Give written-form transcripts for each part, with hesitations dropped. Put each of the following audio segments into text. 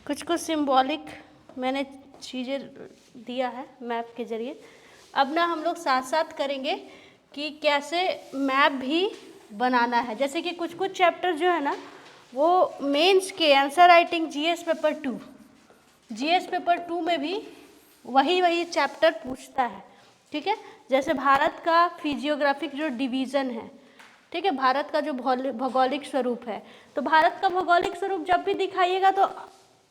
कुछ कुछ सिंबॉलिक मैंने चीज़ें दिया है मैप के ज़रिए। अब ना हम लोग साथ साथ करेंगे कि कैसे मैप भी बनाना है। जैसे कि कुछ कुछ चैप्टर जो है ना वो मेंस के आंसर राइटिंग जीएस पेपर 2 में भी वही चैप्टर पूछता है। ठीक है, जैसे भारत का फिजियोग्राफिक जो डिवीज़न है, ठीक है, भारत का जो भौगोलिक स्वरूप है, तो भारत का भौगोलिक स्वरूप जब भी दिखाइएगा तो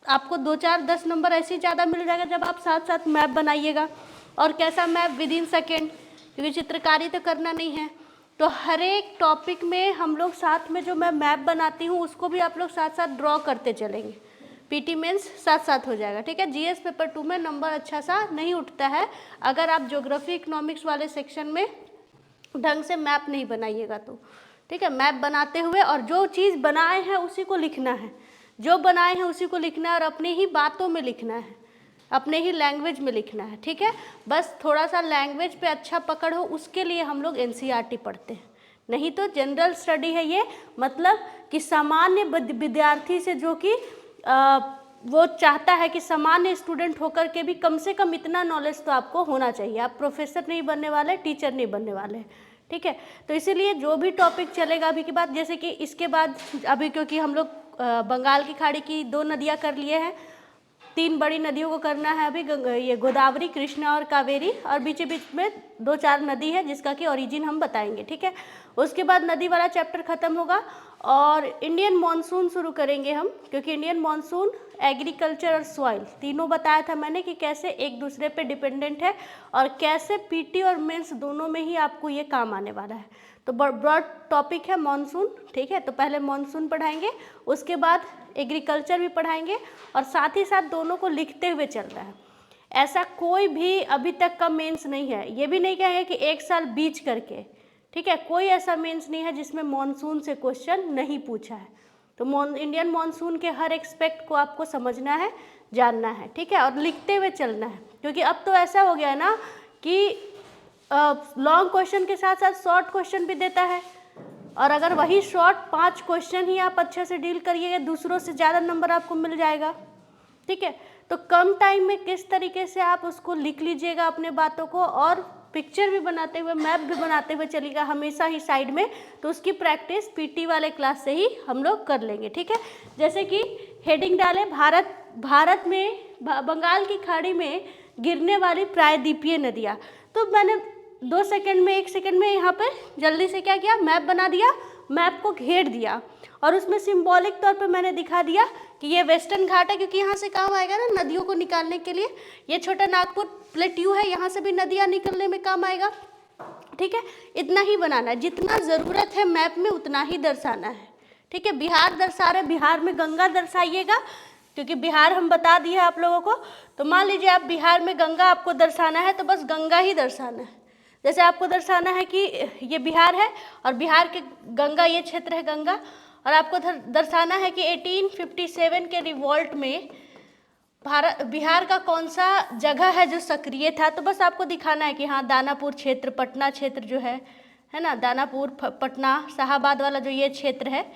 आपको 2 4 10 नंबर ऐसे ही ज़्यादा मिल जाएगा जब आप साथ साथ मैप बनाइएगा। और कैसा मैप? विद इन सेकेंड, क्योंकि चित्रकारी तो करना नहीं है। तो हर एक टॉपिक में हम लोग साथ में जो मैं मैप बनाती हूँ उसको भी आप लोग साथ साथ ड्रॉ करते चलेंगे। पीटी मेंस साथ साथ हो जाएगा। ठीक है, जीएस पेपर 2 में नंबर अच्छा सा नहीं उठता है अगर आप ज्योग्राफी इकोनॉमिक्स वाले सेक्शन में ढंग से मैप नहीं बनाइएगा तो। ठीक है, मैप बनाते हुए और जो चीज़ बनाए हैं उसी को लिखना है, जो बनाए हैं उसी को लिखना है और अपनी ही बातों में लिखना है, अपने ही लैंग्वेज में लिखना है। ठीक है, बस थोड़ा सा लैंग्वेज पे अच्छा पकड़ हो उसके लिए हम लोग एनसीईआरटी पढ़ते हैं, नहीं तो जनरल स्टडी है ये। मतलब कि सामान्य विद्यार्थी से जो कि वो चाहता है कि सामान्य स्टूडेंट होकर के भी कम से कम इतना नॉलेज तो आपको होना चाहिए। आप प्रोफेसर नहीं बनने वाले, टीचर नहीं बनने वाले। ठीक है, तो इसीलिए जो भी टॉपिक चलेगा अभी के बाद, जैसे कि इसके बाद अभी क्योंकि हम लोग बंगाल की खाड़ी की 2 नदियाँ कर लिए हैं, 3 बड़ी नदियों को करना है अभी, ये गोदावरी, कृष्णा और कावेरी, और बीच बीच में 2 4 नदी है जिसका कि ओरिजिन हम बताएंगे। ठीक है, उसके बाद नदी वाला चैप्टर खत्म होगा और इंडियन मॉनसून शुरू करेंगे हम, क्योंकि इंडियन मॉनसून, एग्रीकल्चर और सॉइल तीनों बताया था मैंने कि कैसे एक दूसरे पे डिपेंडेंट है और कैसे पीटी और मेंस दोनों में ही आपको ये काम आने वाला है। तो ब्रॉड टॉपिक है मॉनसून। ठीक है, तो पहले मॉनसून पढ़ाएंगे, उसके बाद एग्रीकल्चर भी पढ़ाएंगे और साथ ही साथ दोनों को लिखते हुए चल रहा है। ऐसा कोई भी अभी तक का मेंस नहीं है, ये भी नहीं कहेंगे कि 1 साल बीच करके। ठीक है, कोई ऐसा मेंस नहीं है जिसमें मॉनसून से क्वेश्चन नहीं पूछा है। तो इंडियन मॉनसून के हर एक्सपेक्ट को आपको समझना है, जानना है। ठीक है, और लिखते हुए चलना है, क्योंकि अब तो ऐसा हो गया है ना कि लॉन्ग क्वेश्चन के साथ साथ शॉर्ट क्वेश्चन भी देता है, और अगर वही शॉर्ट 5 क्वेश्चन ही आप अच्छे से डील करिएगा दूसरों से ज़्यादा नंबर आपको मिल जाएगा। ठीक है, तो कम टाइम में किस तरीके से आप उसको लिख लीजिएगा अपने बातों को, और पिक्चर भी बनाते हुए, मैप भी बनाते हुए चलिएगा हमेशा ही साइड में, तो उसकी प्रैक्टिस पीटी वाले क्लास से ही हम लोग कर लेंगे। ठीक है, जैसे कि हेडिंग डालें, भारत में बंगाल की खाड़ी में गिरने वाली प्रायद्वीपीय नदियाँ। तो मैंने 2 सेकंड में, 1 सेकंड में यहाँ पे जल्दी से क्या किया, मैप बना दिया, मैप को घेर दिया और उसमें सिंबॉलिक तौर पे मैंने दिखा दिया कि ये वेस्टर्न घाट है, क्योंकि यहाँ से काम आएगा ना नदियों को निकालने के लिए। ये छोटा नागपुर प्लेट्यू है, यहाँ से भी नदियाँ निकलने में काम आएगा। ठीक है, इतना ही बनाना है, जितना ज़रूरत है मैप में उतना ही दर्शाना है। ठीक है, बिहार दर्शा रहे, बिहार में गंगा दर्शाइएगा, क्योंकि बिहार हम बता दिए आप लोगों को। तो मान लीजिए आप बिहार में गंगा आपको दर्शाना है, तो बस गंगा ही दर्शाना है। जैसे आपको दर्शाना है कि ये बिहार है और बिहार के गंगा, ये क्षेत्र है गंगा, और आपको दर्शाना है कि 1857 के रिवॉल्ट में बिहार का कौन सा जगह है जो सक्रिय था। तो बस आपको दिखाना है कि हाँ, दानापुर क्षेत्र, पटना क्षेत्र जो है ना, दानापुर, पटना, शाहाबाद वाला जो ये क्षेत्र है,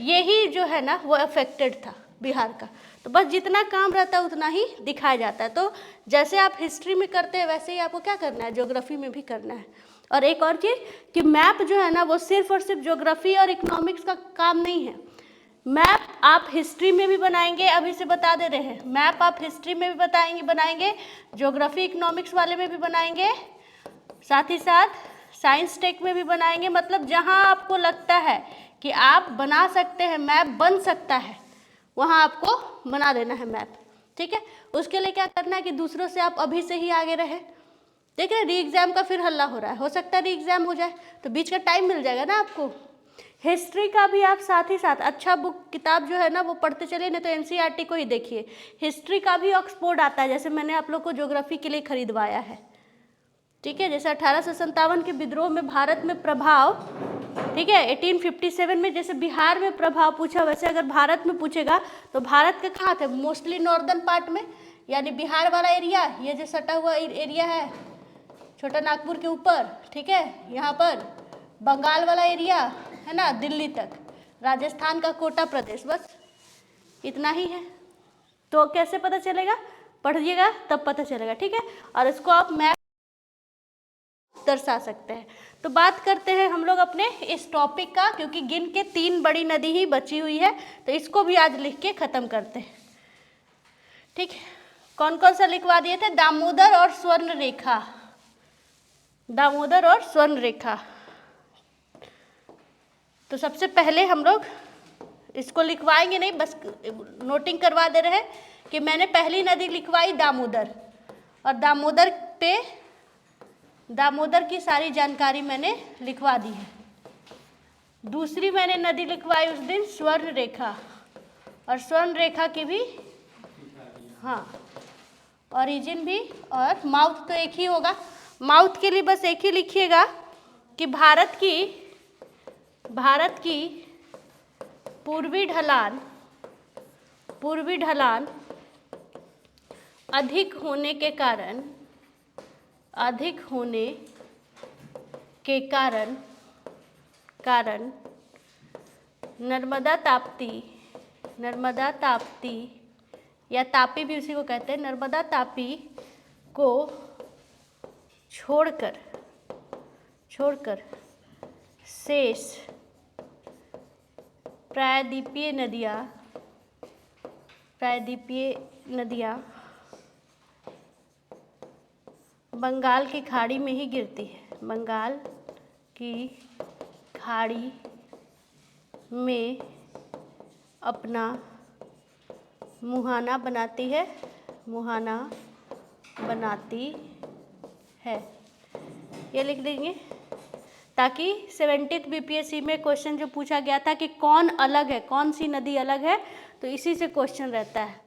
ये ही जो है ना वो अफेक्टेड था बिहार का। तो बस जितना काम रहता है उतना ही दिखाया जाता है। तो जैसे आप हिस्ट्री में करते हैं वैसे ही आपको क्या करना है, ज्योग्राफी में भी करना है। और एक और चीज़ कि मैप जो है ना वो सिर्फ और सिर्फ ज्योग्राफी और इकोनॉमिक्स का काम नहीं है। मैप आप हिस्ट्री में भी बनाएंगे, अभी से बता दे रहे हैं, मैप आप हिस्ट्री में भी बनाएंगे, ज्योग्राफी इकोनॉमिक्स वाले में भी बनाएंगे, साथ ही साथ साइंस टेक में भी बनाएंगे। मतलब जहाँ आपको लगता है कि आप बना सकते हैं, मैप बन सकता है, वहाँ आपको बना देना है मैप। ठीक है, उसके लिए क्या करना है कि दूसरों से आप अभी से ही आगे रहे। देख रहे, री एग्ज़ाम का फिर हल्ला हो रहा है, हो सकता है री एग्ज़ाम हो जाए तो बीच का टाइम मिल जाएगा ना आपको। हिस्ट्री का भी आप साथ ही साथ अच्छा बुक, किताब जो है ना वो पढ़ते चलिए, नहीं तो एनसीईआरटी को ही देखिए। हिस्ट्री का भी ऑक्सफोर्ड आता है, जैसे मैंने आप लोग को ज्योग्राफी के लिए खरीदवाया है। ठीक है, जैसे 1857 के विद्रोह में भारत में प्रभाव, ठीक है, 1857 में जैसे बिहार में प्रभाव पूछा, वैसे अगर भारत में पूछेगा तो भारत के कहाँ थे, मोस्टली नॉर्दर्न पार्ट में, यानी बिहार वाला एरिया, ये जो सटा हुआ एरिया है छोटा नागपुर के ऊपर, ठीक है, यहाँ पर बंगाल वाला एरिया है ना, दिल्ली तक, राजस्थान का कोटा प्रदेश, बस इतना ही है। तो कैसे पता चलेगा, पढ़िएगा तब पता चलेगा, ठीक है। और इसको आप मैप दर्शा सकते हैं। तो बात करते हैं हम लोग अपने इस टॉपिक का, क्योंकि गिन के 3 बड़ी नदी ही बची हुई है, तो इसको भी आज लिख के ख़त्म करते हैं, ठीक है। कौन कौन सा लिखवा दिए थे, दामोदर और स्वर्ण रेखा, दामोदर और स्वर्ण रेखा। तो सबसे पहले हम लोग इसको लिखवाएंगे नहीं, बस नोटिंग करवा दे रहे हैं कि मैंने पहली नदी लिखवाई दामोदर, और दामोदर की सारी जानकारी मैंने लिखवा दी है। दूसरी मैंने नदी लिखवाई उस दिन स्वर्ण रेखा, और स्वर्ण रेखा की भी हाँ ओरिजिन भी, और माउथ तो एक ही होगा। माउथ के लिए बस एक ही लिखिएगा कि भारत की पूर्वी ढलान अधिक होने के कारण नर्मदा ताप्ती या तापी भी उसी को कहते हैं, नर्मदा तापी को छोड़कर शेष प्रायद्वीपीय नदियाँ बंगाल की खाड़ी में ही गिरती है, बंगाल की खाड़ी में अपना मुहाना बनाती है। ये लिख देंगे ताकि 70th बीपीएससी में क्वेश्चन जो पूछा गया था कि कौन अलग है, कौन सी नदी अलग है, तो इसी से क्वेश्चन रहता है।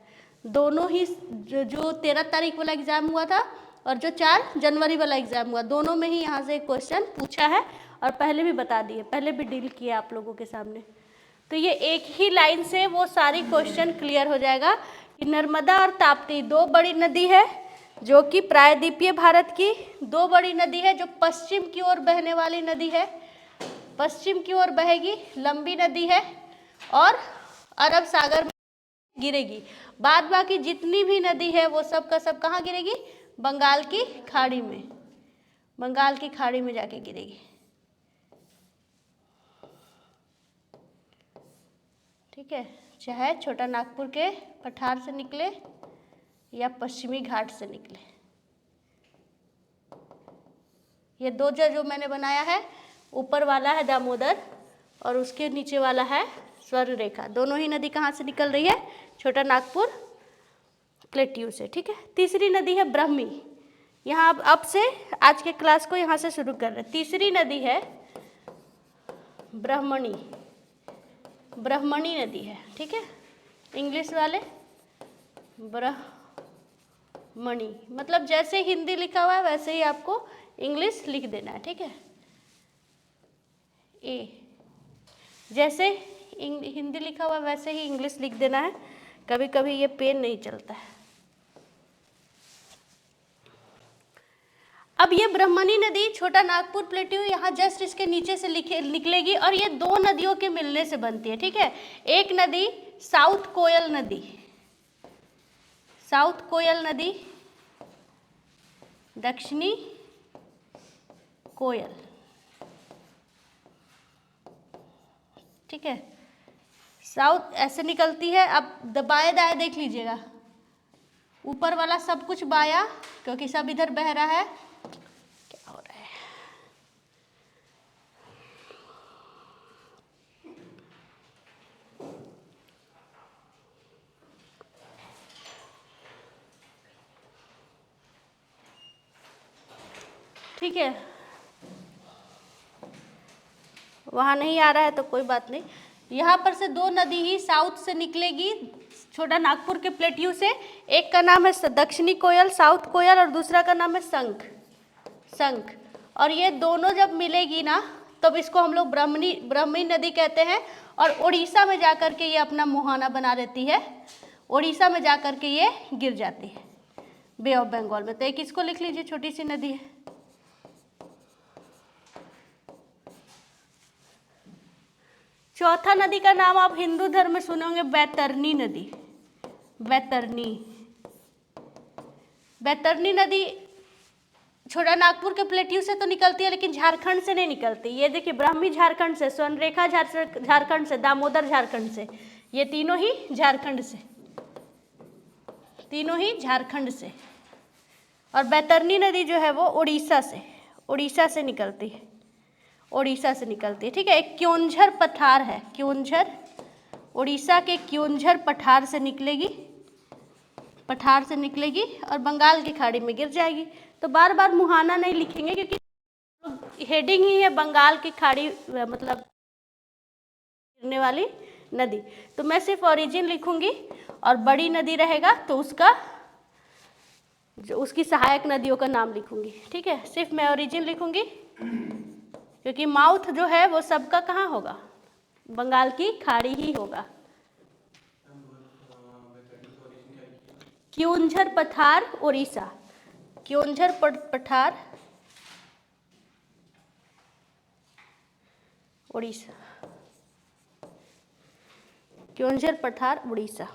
दोनों ही जो 13 तारीख वाला एग्ज़ाम हुआ था और जो 4 जनवरी वाला एग्ज़ाम हुआ, दोनों में ही यहाँ से क्वेश्चन पूछा है, और पहले भी बता दिए, पहले भी डील किया आप लोगों के सामने। तो ये एक ही लाइन से वो सारी क्वेश्चन क्लियर हो जाएगा कि नर्मदा और ताप्ती 2 बड़ी नदी है, जो कि प्रायद्वीपीय भारत की 2 बड़ी नदी है, जो पश्चिम की ओर बहने वाली नदी है, पश्चिम की ओर बहेगी, लंबी नदी है, और अरब सागर में गिरेगी। बाद बाकी जितनी भी नदी है वो सब का सब कहाँ गिरेगी, बंगाल की खाड़ी में, बंगाल की खाड़ी में जाके गिरेगी, ठीक है। चाहे छोटा नागपुर के पठार से निकले या पश्चिमी घाट से निकले। ये 2 जो मैंने बनाया है, ऊपर वाला है दामोदर और उसके नीचे वाला है स्वर्ण रेखा। दोनों ही नदी कहाँ से निकल रही है, छोटा नागपुर प्लेट्यू से, ठीक है। तीसरी नदी है ब्रह्मी। यहाँ अब से आज के क्लास को यहाँ से शुरू कर रहे हैं। तीसरी नदी है ब्रह्मणी नदी है, ठीक है। इंग्लिश वाले ब्रह्मणी, मतलब जैसे हिंदी लिखा हुआ है वैसे ही आपको इंग्लिश लिख देना है, ठीक है। जैसे हिंदी लिखा हुआ वैसे ही इंग्लिश लिख देना है, कभी कभी ये पेन नहीं चलता है। अब ये ब्रह्मणी नदी छोटा नागपुर प्लेट्यू यहाँ जस्ट इसके नीचे से निकलेगी, और ये 2 नदियों के मिलने से बनती है, ठीक है। एक नदी साउथ कोयल नदी, दक्षिणी कोयल, ठीक है। साउथ ऐसे निकलती है। अब बाएं दाएं देख लीजिएगा, ऊपर वाला सब कुछ बाया, क्योंकि सब इधर बह रहा है। क्या हो रहा है, ठीक है। वहाँ नहीं आ रहा है तो कोई बात नहीं। यहाँ पर से 2 नदी ही साउथ से निकलेगी, छोटा नागपुर के प्लेट्यू से। एक का नाम है दक्षिणी कोयल, साउथ कोयल, और दूसरा का नाम है शंख। और ये दोनों जब मिलेगी ना, तब इसको हम लोग ब्रह्मणी नदी कहते हैं। और उड़ीसा में जाकर के ये अपना मुहाना बना देती है, उड़ीसा में जाकर के ये गिर जाती है बे ऑफ बंगाल में। तो एक इसको लिख लीजिए, छोटी सी नदी है। चौथा नदी का नाम आप हिंदू धर्म में सुने होंगे, बैतरनी नदी। बैतरनी। बैतरनी नदी छोटा नागपुर के प्लेट्यू से तो निकलती है, लेकिन झारखंड से नहीं निकलती। ये देखिए, ब्राह्मी झारखंड से, स्वर्णरेखा झारखंड से, दामोदर झारखंड से, ये तीनों ही झारखंड से, तीनों ही झारखंड से। और बैतरनी नदी जो है वो उड़ीसा से निकलती है, उड़ीसा से निकलती है। ठीक है, एक क्योंझर पठार है, क्योंझर, उड़ीसा के क्योंझर पठार से निकलेगी, पठार से निकलेगी और बंगाल की खाड़ी में गिर जाएगी। तो बार बार मुहाना नहीं लिखेंगे, क्योंकि हेडिंग ही है बंगाल की खाड़ी, मतलब गिरने वाली नदी। तो मैं सिर्फ ओरिजिन लिखूंगी और बड़ी नदी रहेगा तो उसका जो उसकी सहायक नदियों का नाम लिखूंगी। ठीक है, सिर्फ मैं ओरिजिन लिखूंगी, क्योंकि माउथ जो है वो सबका कहाँ होगा, बंगाल की खाड़ी ही होगा। क्योंझर पठार उड़ीसा, क्योंझर पठार उड़ीसा, क्योंझर पठार उड़ीसा।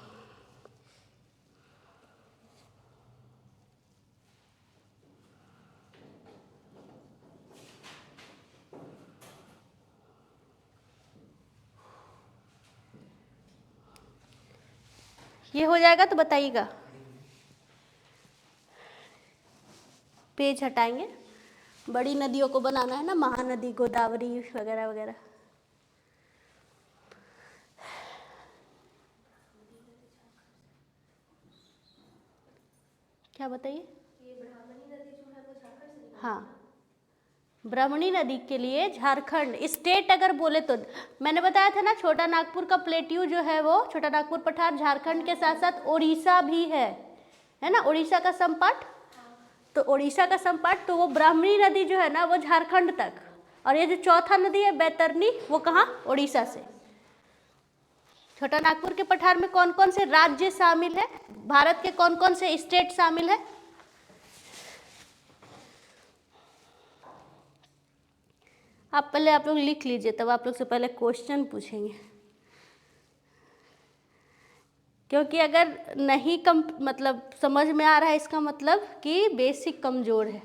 ये हो जाएगा तो बताइएगा। पेज हटाएंगे, बड़ी नदियों को बनाना है ना, महानदी, गोदावरी वगैरह वगैरह। क्या बताइए? ये ब्राह्मणी नदी जो है वो झारखंड से, हाँ, ब्राह्मणी नदी के लिए झारखंड स्टेट अगर बोले तो, मैंने बताया था ना, छोटा नागपुर का प्लेट्यू जो है वो, छोटा नागपुर पठार झारखंड के साथ साथ उड़ीसा भी है ना, उड़ीसा का संपाट। तो उड़ीसा का संपाट, तो वो ब्राह्मणी नदी जो है ना वो झारखंड तक, और ये जो चौथा नदी है बैतरनी, वो कहाँ, उड़ीसा से। छोटा नागपुर के पठार में कौन कौन से राज्य शामिल है, भारत के कौन कौन से स्टेट शामिल है? आप लोग लिख लीजिए, तब आप लोग से पहले क्वेश्चन पूछेंगे, क्योंकि अगर नहीं मतलब समझ में आ रहा है, इसका मतलब कि बेसिक कमजोर है,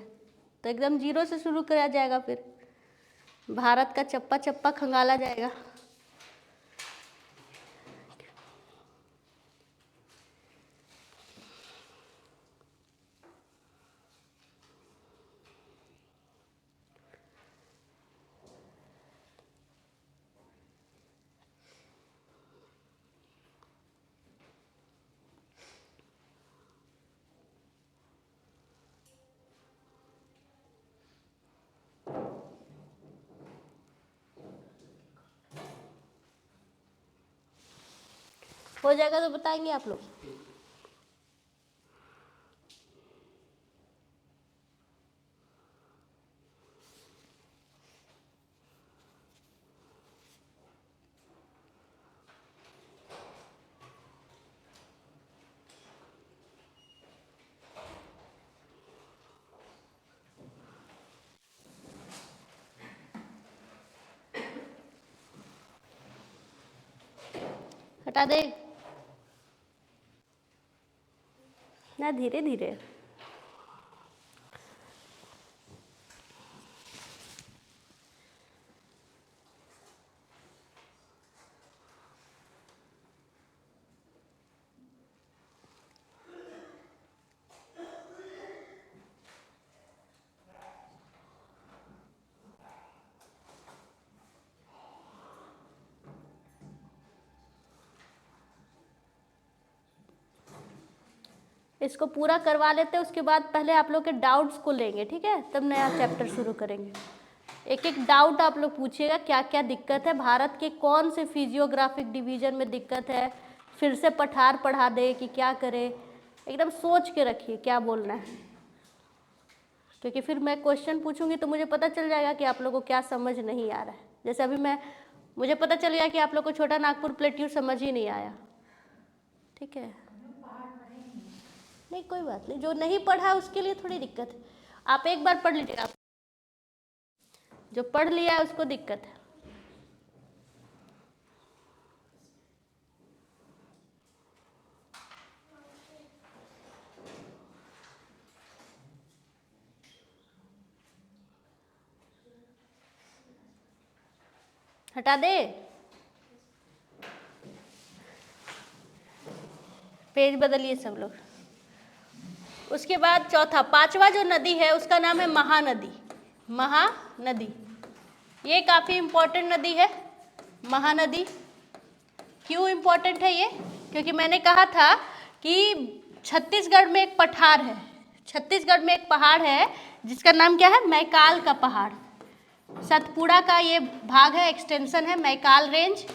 तो एकदम जीरो से शुरू किया जाएगा, फिर भारत का चप्पा चप्पा खंगाला जाएगा। हो जाएगा तो बताएंगे आप लोग। हटा दे ना, धीरे धीरे। इसको पूरा करवा लेते हैं, उसके बाद पहले आप लोग के डाउट्स को लेंगे, ठीक है, तब नया चैप्टर शुरू करेंगे। एक एक डाउट आप लोग पूछिएगा, क्या क्या दिक्कत है, भारत के कौन से फिजियोग्राफिक डिवीजन में दिक्कत है, फिर से पठार पढ़ा दे कि क्या करे, एकदम सोच के रखिए क्या बोलना है, क्योंकि फिर मैं क्वेश्चन पूछूंगी तो मुझे पता चल जाएगा कि आप लोगों को क्या समझ नहीं आ रहा है। जैसे अभी मुझे पता चल गया कि आप लोग को छोटा नागपुर प्लेट्यू समझ ही नहीं आया, ठीक है, नहीं कोई बात नहीं, जो नहीं पढ़ा उसके लिए थोड़ी दिक्कत है, आप एक बार पढ़ लीजिएगा, जो पढ़ लिया है उसको दिक्कत है। हटा दे, पेज बदलिए सब लोग। उसके बाद चौथा, पांचवा जो नदी है उसका नाम है महानदी। महानदी, ये काफ़ी इम्पोर्टेंट नदी है महानदी। क्यों इम्पोर्टेंट है ये? क्योंकि मैंने कहा था कि छत्तीसगढ़ में एक पठार है, छत्तीसगढ़ में एक पहाड़ है जिसका नाम क्या है? मैकाल का पहाड़। सतपुड़ा का ये भाग है, एक्सटेंशन है मैकाल रेंज।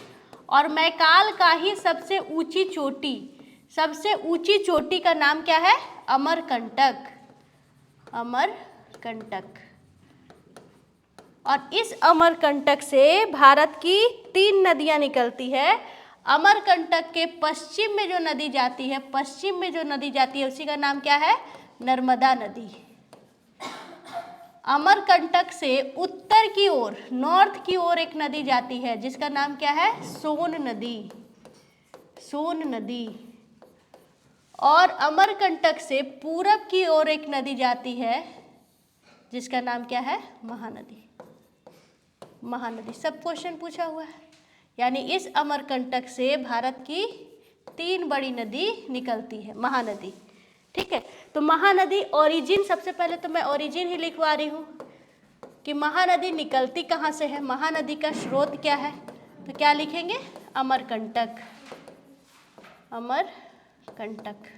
और मैकाल का ही सबसे ऊंची चोटी, सबसे ऊंची चोटी का नाम क्या है? अमरकंटक। अमरकंटक। और इस अमरकंटक से भारत की 3 नदियां निकलती है। अमरकंटक के पश्चिम में जो नदी जाती है, पश्चिम में जो नदी जाती है उसी का नाम क्या है? नर्मदा नदी। अमरकंटक से उत्तर की ओर, नॉर्थ की ओर एक नदी जाती है जिसका नाम क्या है? सोन नदी। सोन नदी। और अमरकंटक से पूरब की ओर एक नदी जाती है जिसका नाम क्या है? महानदी। महानदी, सब क्वेश्चन पूछा हुआ है। यानी इस अमरकंटक से भारत की 3 बड़ी नदी निकलती है, महानदी। ठीक है, तो महानदी ओरिजिन, सबसे पहले तो मैं ओरिजिन ही लिखवा रही हूँ कि महानदी निकलती कहाँ से है, महानदी का स्रोत क्या है। तो क्या लिखेंगे? अमरकंटक। अमरकंटक।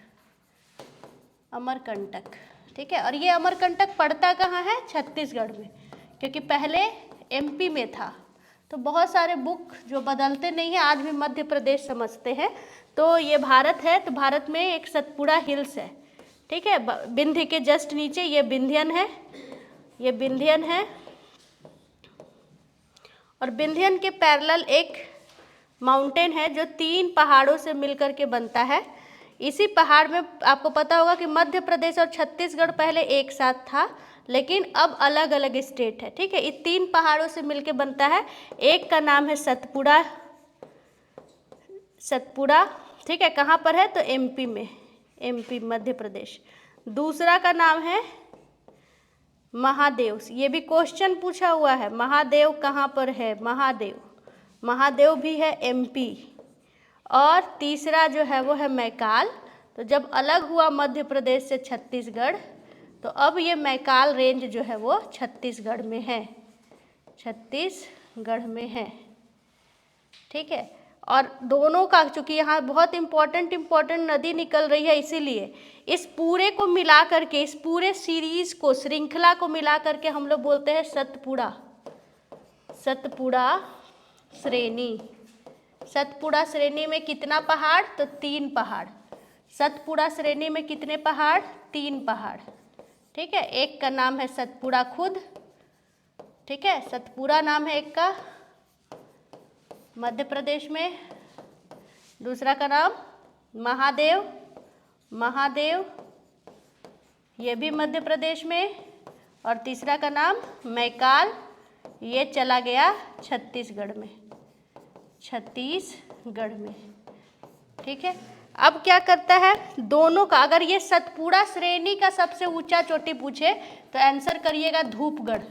अमरकंटक। ठीक है, और ये अमरकंटक पड़ता कहाँ है? छत्तीसगढ़ में, क्योंकि पहले एमपी में था। तो बहुत सारे बुक जो बदलते नहीं हैं, आज भी मध्य प्रदेश समझते हैं। तो ये भारत है, तो भारत में एक सतपुड़ा हिल्स है। ठीक है, विंध्य के जस्ट नीचे ये विंध्यन है, ये विंध्यन है। और विंध्यन के पैरेलल एक माउंटेन है जो 3 पहाड़ों से मिलकर के बनता है। इसी पहाड़ में आपको पता होगा कि मध्य प्रदेश और छत्तीसगढ़ पहले एक साथ था, लेकिन अब अलग अलग स्टेट है। ठीक है, ये 3 पहाड़ों से मिलकर बनता है। एक का नाम है सतपुड़ा। सतपुड़ा, ठीक है, कहाँ पर है? तो एमपी में, एमपी मध्य प्रदेश। दूसरा का नाम है महादेव। ये भी क्वेश्चन पूछा हुआ है, महादेव कहाँ पर है? महादेव, महादेव भी है एमपी। और तीसरा जो है वो है मैकाल। तो जब अलग हुआ मध्य प्रदेश से छत्तीसगढ़, तो अब ये मैकाल रेंज जो है वो छत्तीसगढ़ में है, छत्तीसगढ़ में है। ठीक है, और दोनों का, चूँकि यहाँ बहुत इम्पोर्टेंट नदी निकल रही है, इसीलिए इस पूरे को मिला करके, इस पूरे सीरीज को, श्रृंखला को मिला करके हम लोग बोलते हैं सतपुड़ा। सतपुड़ा श्रेणी। सतपुड़ा श्रेणी में कितना पहाड़? तो 3 पहाड़। सतपुड़ा श्रेणी में कितने पहाड़? 3 पहाड़। ठीक है, एक का नाम है सतपुड़ा खुद। ठीक है, सतपुड़ा नाम है एक का, मध्य प्रदेश में। दूसरा का नाम महादेव। महादेव, ये भी मध्य प्रदेश में। और तीसरा का नाम मैकाल, ये चला गया छत्तीसगढ़ में, छत्तीसगढ़ में। ठीक है, अब क्या करता है? दोनों का, अगर ये सतपुड़ा श्रेणी का सबसे ऊंचा चोटी पूछे तो आंसर करिएगा धूपगढ़।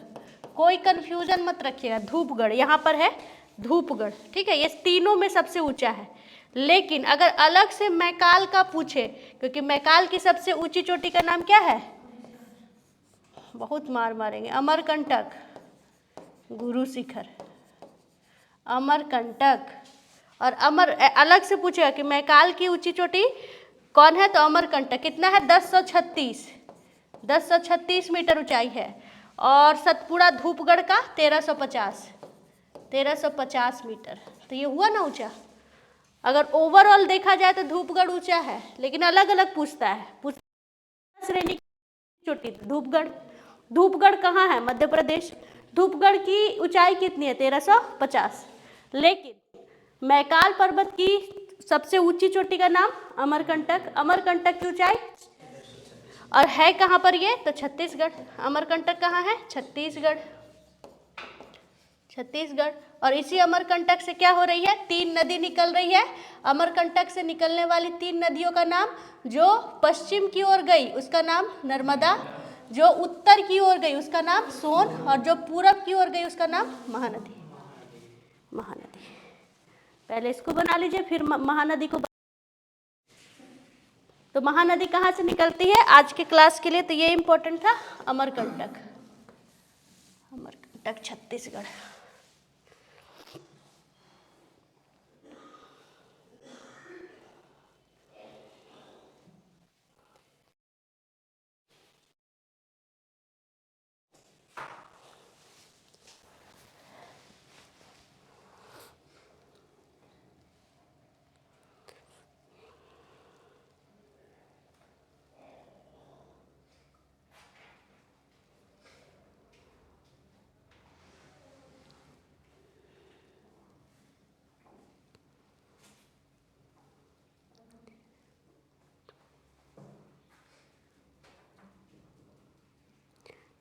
कोई कंफ्यूजन मत रखिएगा, धूपगढ़ यहाँ पर है, धूपगढ़। ठीक है, ये तीनों में सबसे ऊंचा है। लेकिन अगर अलग से मैकाल का पूछे, क्योंकि मैकाल की सबसे ऊंची चोटी का नाम क्या है? बहुत मार मारेंगे, अमरकंटक, गुरु शिखर, अमरकंटक। और अलग से पूछेगा कि मैकाल की ऊंची चोटी कौन है? तो अमरकंटक। कितना है? 1036 मीटर ऊंचाई है। और सतपुड़ा धूपगढ़ का 1350 मीटर। तो ये हुआ ना ऊंचा। अगर ओवरऑल देखा जाए तो धूपगढ़ ऊंचा है, लेकिन अलग अलग पूछता है। श्रेणी की चोटी धूपगढ़। धूपगढ़ कहाँ है? मध्य प्रदेश। धूपगढ़ की ऊंचाई कितनी है? 1350। लेकिन मैकाल पर्वत की सबसे ऊंची चोटी का नाम अमरकंटक। अमरकंटक की ऊंचाई, और है कहाँ पर ये? तो छत्तीसगढ़। अमरकंटक कहाँ है? छत्तीसगढ़। छत्तीसगढ़। और इसी अमरकंटक से क्या हो रही है? 3 नदी निकल रही है। अमरकंटक से निकलने वाली 3 नदियों का नाम, जो पश्चिम की ओर गई उसका नाम नर्मदा, जो उत्तर की ओर गई उसका नाम सोन, और जो पूरब की ओर गई उसका नाम महानदी। महानदी। पहले इसको बना लीजिए, फिर महानदी को। तो महानदी कहाँ से निकलती है आज के क्लास के लिए? तो ये इम्पोर्टेंट था, अमरकंटक, अमरकंटक छत्तीसगढ़।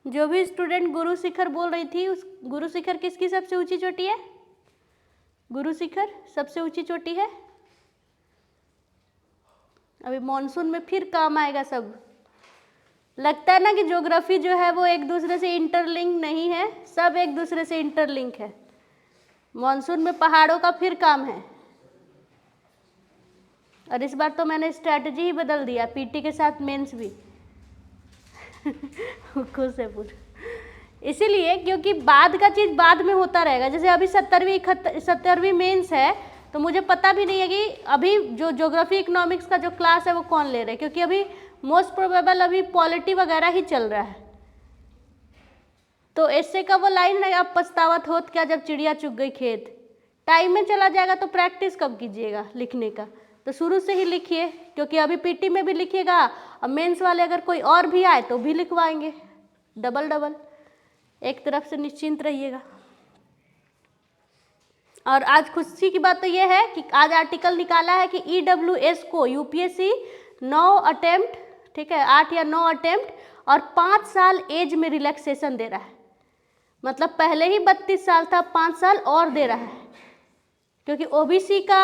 जो भी स्टूडेंट गुरु शिखर बोल रही थी, उस गुरु शिखर किसकी सबसे ऊंची चोटी है? गुरु शिखर सबसे ऊंची चोटी है। अभी मॉनसून में फिर काम आएगा सब। लगता है ना कि ज्योग्राफी जो है वो एक दूसरे से इंटरलिंक नहीं है, सब एक दूसरे से इंटरलिंक है। मॉनसून में पहाड़ों का फिर काम है, और इस बार तो मैंने स्ट्रैटेजी ही बदल दिया, पीटी के साथ मेंस भी। खुद से पूछ, इसीलिए क्योंकि बाद का चीज़ बाद में होता रहेगा। जैसे अभी 70वीं मेंस है, तो मुझे पता भी नहीं है कि अभी जो ज्योग्राफी इकोनॉमिक्स का जो क्लास है वो कौन ले रहा है, क्योंकि अभी मोस्ट प्रोबेबल अभी पॉलिटी वगैरह ही चल रहा है। तो ऐसे का वो लाइन है, अब पछतावत होत क्या जब चिड़िया चुग गई खेत। टाइम में चला जाएगा तो प्रैक्टिस कब कीजिएगा लिखने का? तो शुरू से ही लिखिए, क्योंकि अभी पीटी में भी लिखिएगा, अब मेंस वाले अगर कोई और भी आए तो भी लिखवाएंगे, डबल डबल, एक तरफ से निश्चिंत रहिएगा। और आज खुशी की बात तो ये है कि आज आर्टिकल निकाला है कि EWS को यूपीएससी 9 अटेम्प्ट, ठीक है, 8 या 9 अटेम्प्ट और 5 साल एज में रिलैक्सेशन दे रहा है। मतलब पहले ही 32 साल था, 5 साल और दे रहा है, क्योंकि ओबीसी का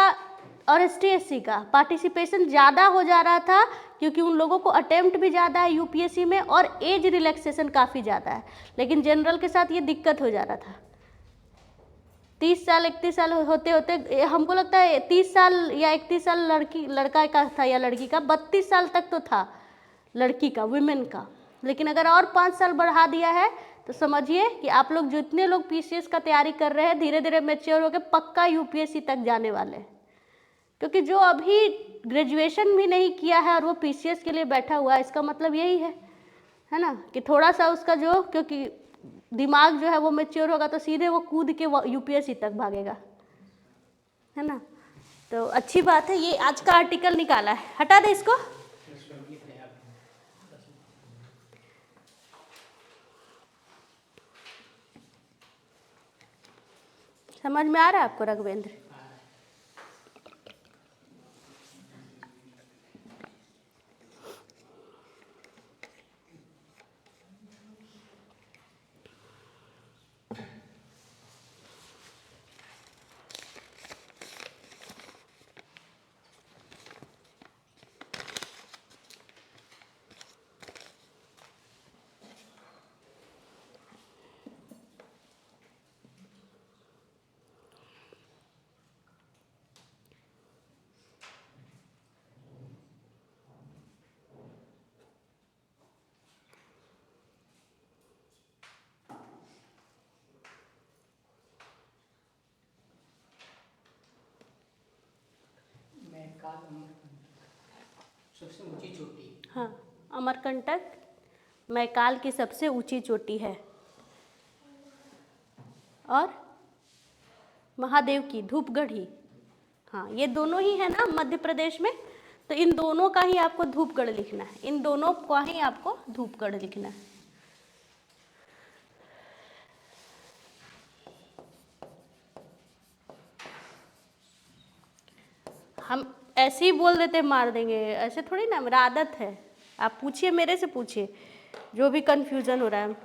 और ST/SC का पार्टिसिपेशन ज़्यादा हो जा रहा था, क्योंकि उन लोगों को अटेम्प्ट भी ज़्यादा है यूपीएससी में और एज रिलैक्सेशन काफ़ी ज़्यादा है। लेकिन जनरल के साथ ये दिक्कत हो जा रहा था। 30 साल 31 साल होते होते हमको लगता है 30 साल या 31 साल लड़का का था या लड़की का, 32 साल तक तो था लड़की का, वुमेन का। लेकिन अगर और 5 साल बढ़ा दिया है तो समझिए कि आप लोग जितने लोग पीसीएस का तैयारी कर रहे हैं धीरे धीरे मैच्योर होकर पक्का यूपीएससी तक जाने वाले हैं। क्योंकि जो अभी ग्रेजुएशन भी नहीं किया है और वो पीसीएस के लिए बैठा हुआ है, इसका मतलब यही है ना, कि थोड़ा सा उसका जो, क्योंकि दिमाग जो है वो मैच्योर होगा तो सीधे वो कूद के यूपीएससी तक भागेगा, है ना। तो अच्छी बात है, ये आज का आर्टिकल निकाला है, हटा दे इसको। समझ में आ रहा है आपको रघुवेंद्र? सबसे ऊंची चोटी। हाँ, अमरकंटक मैकाल की सबसे ऊंची चोटी है, और महादेव की धूपगढ़ी। हाँ, ये दोनों ही है ना मध्य प्रदेश में, तो इन दोनों का ही आपको धूपगढ़ लिखना है, इन दोनों का ही आपको धूपगढ़ लिखना है। हम ऐसे ही बोल देते मार देंगे, ऐसे थोड़ी ना, मेरा आदत है। आप पूछिए, मेरे से पूछिए जो भी कन्फ्यूज़न हो रहा है,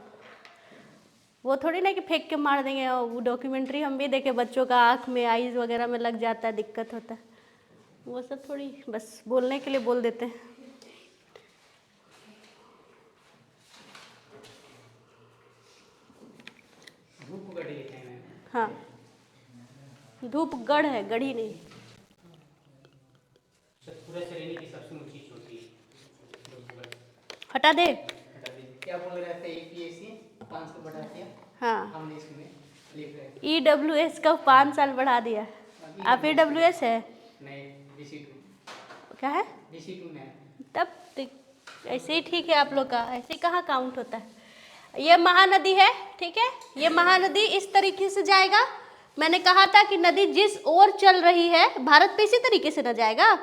वो थोड़ी ना कि फेंक के मार देंगे। और वो डॉक्यूमेंट्री हम भी देखे, बच्चों का आँख में आईज वगैरह में लग जाता है, दिक्कत होता है, वो सब थोड़ी, बस बोलने के लिए बोल देते हैं। धूपगढ़ी लिखे हैं। हाँ, धूपगढ़ है, गढ़ी नहीं। सतपुरा श्रेणी की सबसे ऊंची चोटी। हटा दे। क्या बोल रहे थे? APSC 5 को बढ़ा दिया। हाँ, हमने इसमें लिख रहे हैं। EWS का 5 साल बढ़ा दिया। आप EWS है? नहीं, DC2। क्या है? DC2 में। तब ऐसे ही ठीक है आप लोग का, ऐसे कहाँ काउंट होता है। ये महानदी है, ठीक है। ये महानदी इस तरीके से जाएगा। मैंने कहा था कि नदी जिस ओर चल रही है, भारत पे इसी तरीके से न जाएगा,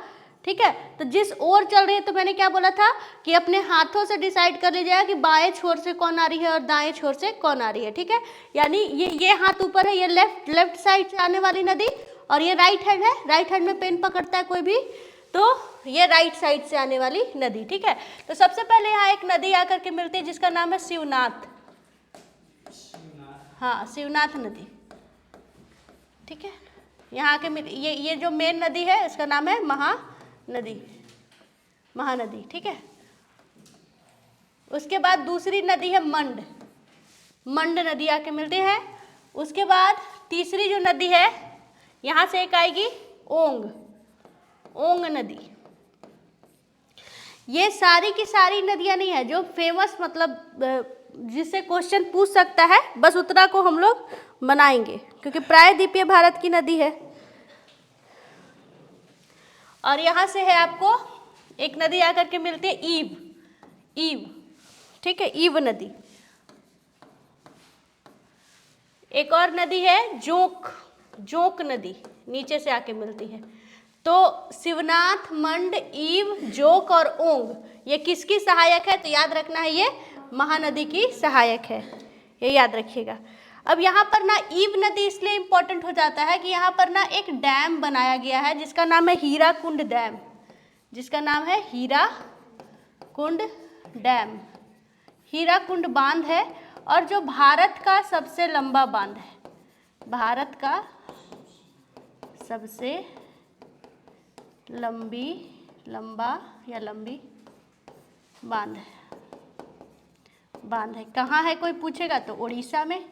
ठीक है। तो जिस ओर चल रही है, तो मैंने क्या बोला था कि अपने हाथों से डिसाइड कर लीजिएगा कि बाएं छोर से कौन आ रही है और दाएं छोर से कौन आ रही है, ठीक है। यानी ये हाथ ऊपर है, ये लेफ्ट साइड से आने वाली नदी, और ये राइट हैंड है। राइट हैंड में पेन पकड़ता है कोई भी, तो ये राइट साइड से आने वाली नदी, ठीक है। तो सबसे पहले यहाँ एक नदी आकर के मिलती है जिसका नाम है शिवनाथ। हाँ, शिवनाथ नदी, ठीक है। यहाँ के ये जो मेन नदी है इसका नाम है महानदी, ठीक है। उसके बाद दूसरी नदी है मंड नदी आके मिलती है। उसके बाद तीसरी जो नदी है, यहाँ से एक आएगी ओंग नदी। ये सारी की सारी नदियाँ नहीं है जो फेमस, मतलब जिससे क्वेश्चन पूछ सकता है, बस उतना को हम लोग बनाएंगे क्योंकि प्रायद्वीपीय भारत की नदी है। और यहाँ से है आपको एक नदी आकर के मिलती है ईव, ठीक है, ईव नदी। एक और नदी है जोंक नदी, नीचे से आके मिलती है। तो शिवनाथ, मंड, ईव, जोंक और ओंग ये किसकी सहायक है? तो याद रखना है, ये महानदी की सहायक है, ये याद रखिएगा। अब यहाँ पर ना ईव नदी इसलिए इम्पोर्टेंट हो जाता है कि यहाँ पर ना एक डैम बनाया गया है जिसका नाम है हीराकुंड डैम, हीराकुंड बांध है। और जो भारत का सबसे लंबा बांध है, भारत का सबसे लंबी बांध है। कहाँ है कोई पूछेगा तो उड़ीसा में,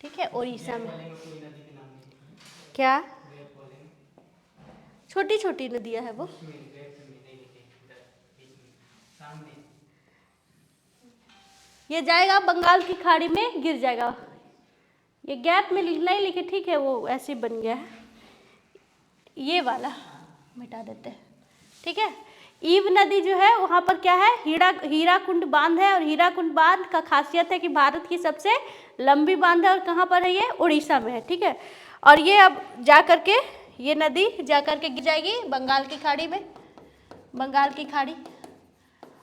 ठीक है, उड़ीसा में। क्या? छोटी छोटी नदियां है वो। ये जाएगा बंगाल की खाड़ी में, गिर जाएगा। ये गैप में नहीं लिखे, ठीक है, वो ऐसे बन गया है। ये वाला मिटा देते हैं, ठीक है। ईव नदी जो है वहाँ पर क्या है, हीराकुंड बांध है। और हीराकुंड बांध का खासियत है कि भारत की सबसे लंबी बांध है। और कहाँ पर है? ये उड़ीसा में है, ठीक है। और ये अब जा करके, ये नदी जा करके गिर जाएगी बंगाल की खाड़ी में,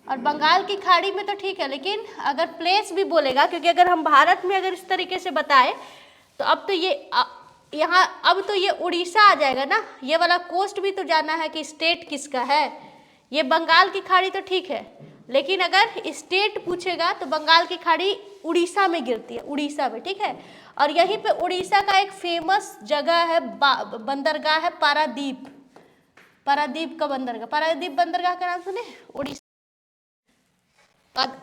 और बंगाल की खाड़ी में तो ठीक है, लेकिन अगर प्लेस भी बोलेगा, क्योंकि अगर हम भारत में अगर इस तरीके से बताए तो अब तो ये यहाँ अब तो ये उड़ीसा आ जाएगा ना। ये वाला कोस्ट भी तो जाना है कि स्टेट किसका है। ये बंगाल की खाड़ी तो ठीक है, लेकिन अगर स्टेट पूछेगा तो बंगाल की खाड़ी उड़ीसा में गिरती है, उड़ीसा में, ठीक है। और यहीं पे उड़ीसा का एक फेमस जगह है, बंदरगाह है पारादीप का बंदरगाह। पारादीप बंदरगाह का नाम सुने? उड़ीसा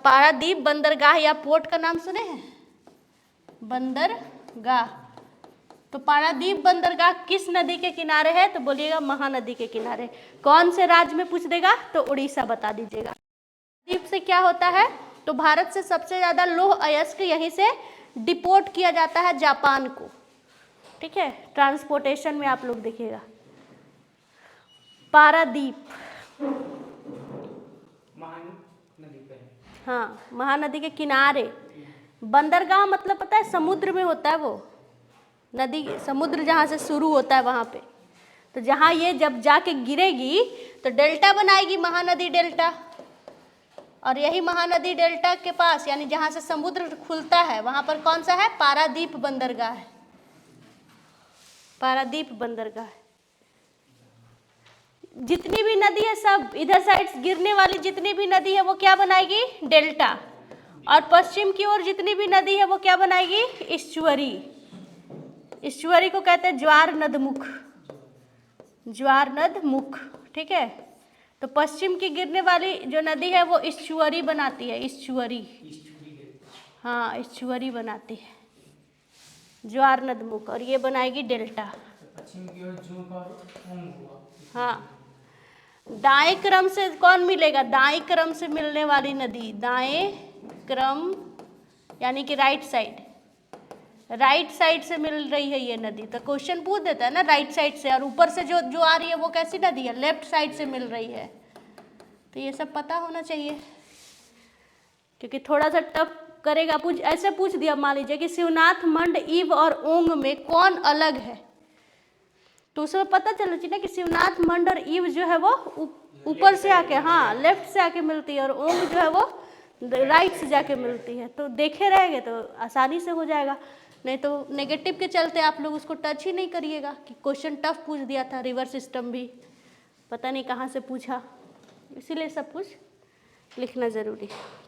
पारादीप बंदरगाह या पोर्ट का नाम सुने हैं? बंदरगाह। तो पारादीप बंदरगाह किस नदी के किनारे है? तो बोलिएगा महानदी के किनारे। कौन से राज्य में पूछ देगा तो उड़ीसा बता दीजिएगा। द्वीप से क्या होता है? तो भारत से सबसे ज्यादा लौह अयस्क यहीं से डिपोर्ट किया जाता है जापान को, ठीक है। ट्रांसपोर्टेशन में आप लोग देखिएगा। पारादीप महानदी पे है। हाँ, महानदी के किनारे। बंदरगाह मतलब पता है समुद्र में होता है, वो नदी समुद्र जहाँ से शुरू होता है वहाँ पे। तो जहाँ ये जब जाके गिरेगी तो डेल्टा बनाएगी, महानदी डेल्टा। और यही महानदी डेल्टा के पास, यानी जहाँ से समुद्र खुलता है, वहाँ पर कौन सा है? पारादीप बंदरगाह है, पारादीप बंदरगाह। जितनी भी नदी है सब इधर साइड गिरने वाली जितनी भी नदी है वो क्या बनाएगी? डेल्टा। और पश्चिम की ओर जितनी भी नदी है वो क्या बनाएगी? इस्चुअरी। इस्चुअरी को कहते हैं ज्वार नद मुख, ठीक है। तो पश्चिम की गिरने वाली जो नदी है वो इस्चुअरी बनाती है, इस्चुअरी। हाँ, इस्चुअरी बनाती है ज्वार नदमुख, और ये बनाएगी डेल्टा। पश्चिम की ओर जूक और ओंग हुआ। हाँ, दाएं क्रम से कौन मिलेगा? दाएं क्रम से मिलने वाली नदी, दाएं क्रम यानी कि राइट साइड, राइट साइड से मिल रही है ये नदी, तो क्वेश्चन पूछ देता है ना राइट साइड से, और ऊपर से जो जो आ रही है वो कैसी नदी है? लेफ्ट साइड से मिल रही है। तो ये सब पता होना चाहिए, क्योंकि थोड़ा सा टफ करेगा। पूछ ऐसे पूछ दिया, मान लीजिए कि शिवनाथ, मंड, ईव और ओंग में कौन अलग है, तो उसमें पता चलना चाहिए ना कि शिवनाथ, मंड और ईव जो है वो ऊपर से आके, हाँ लेफ्ट से आके मिलती है, और ओंग जो है वो राइट से जाके मिलती है। तो देखे रहेंगे तो आसानी से हो जाएगा, नहीं तो नेगेटिव के चलते आप लोग उसको टच ही नहीं करिएगा कि क्वेश्चन टफ पूछ दिया था, रिवर सिस्टम भी पता नहीं कहाँ से पूछा, इसीलिए सब कुछ लिखना ज़रूरी है।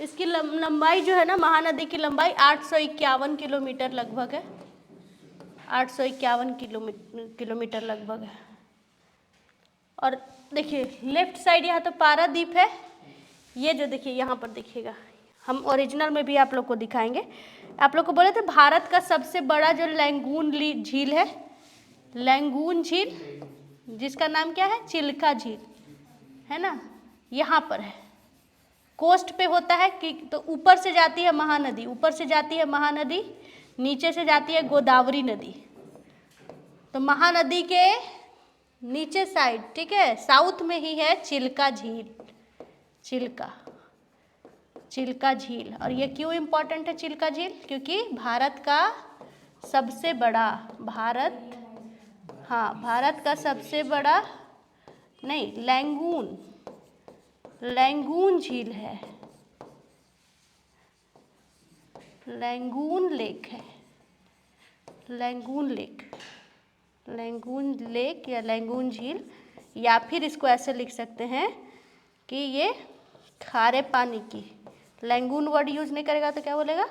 इसकी लंबाई जो है ना, महानदी की लंबाई 851 किलोमीटर लगभग है, 851 किलोमीटर लगभग है। और देखिए लेफ्ट साइड यहाँ तो पारादीप है, ये जो देखिए यहाँ पर देखिएगा, हम ओरिजिनल में भी आप लोग को दिखाएंगे। आप लोग को बोले थे भारत का सबसे बड़ा जो लैंगून झील है, लैंगून झील, जिसका नाम क्या है? चिल्का झील, है ना, यहाँ पर है, कोस्ट पे होता है कि तो ऊपर से जाती है महानदी, ऊपर से जाती है महानदी, नीचे से जाती है गोदावरी नदी। तो महानदी के नीचे साइड, ठीक है, साउथ में ही है चिल्का झील, चिल्का झील। और ये क्यों इम्पोर्टेंट है चिल्का झील? क्योंकि भारत का सबसे बड़ा, भारत का सबसे बड़ा नहीं, लैंगून झील है, लैंगून लेक है, लैंगून लेक या लैंगून झील, या फिर इसको ऐसे लिख सकते हैं कि ये खारे पानी की, लैंगून वर्ड यूज नहीं करेगा तो क्या बोलेगा?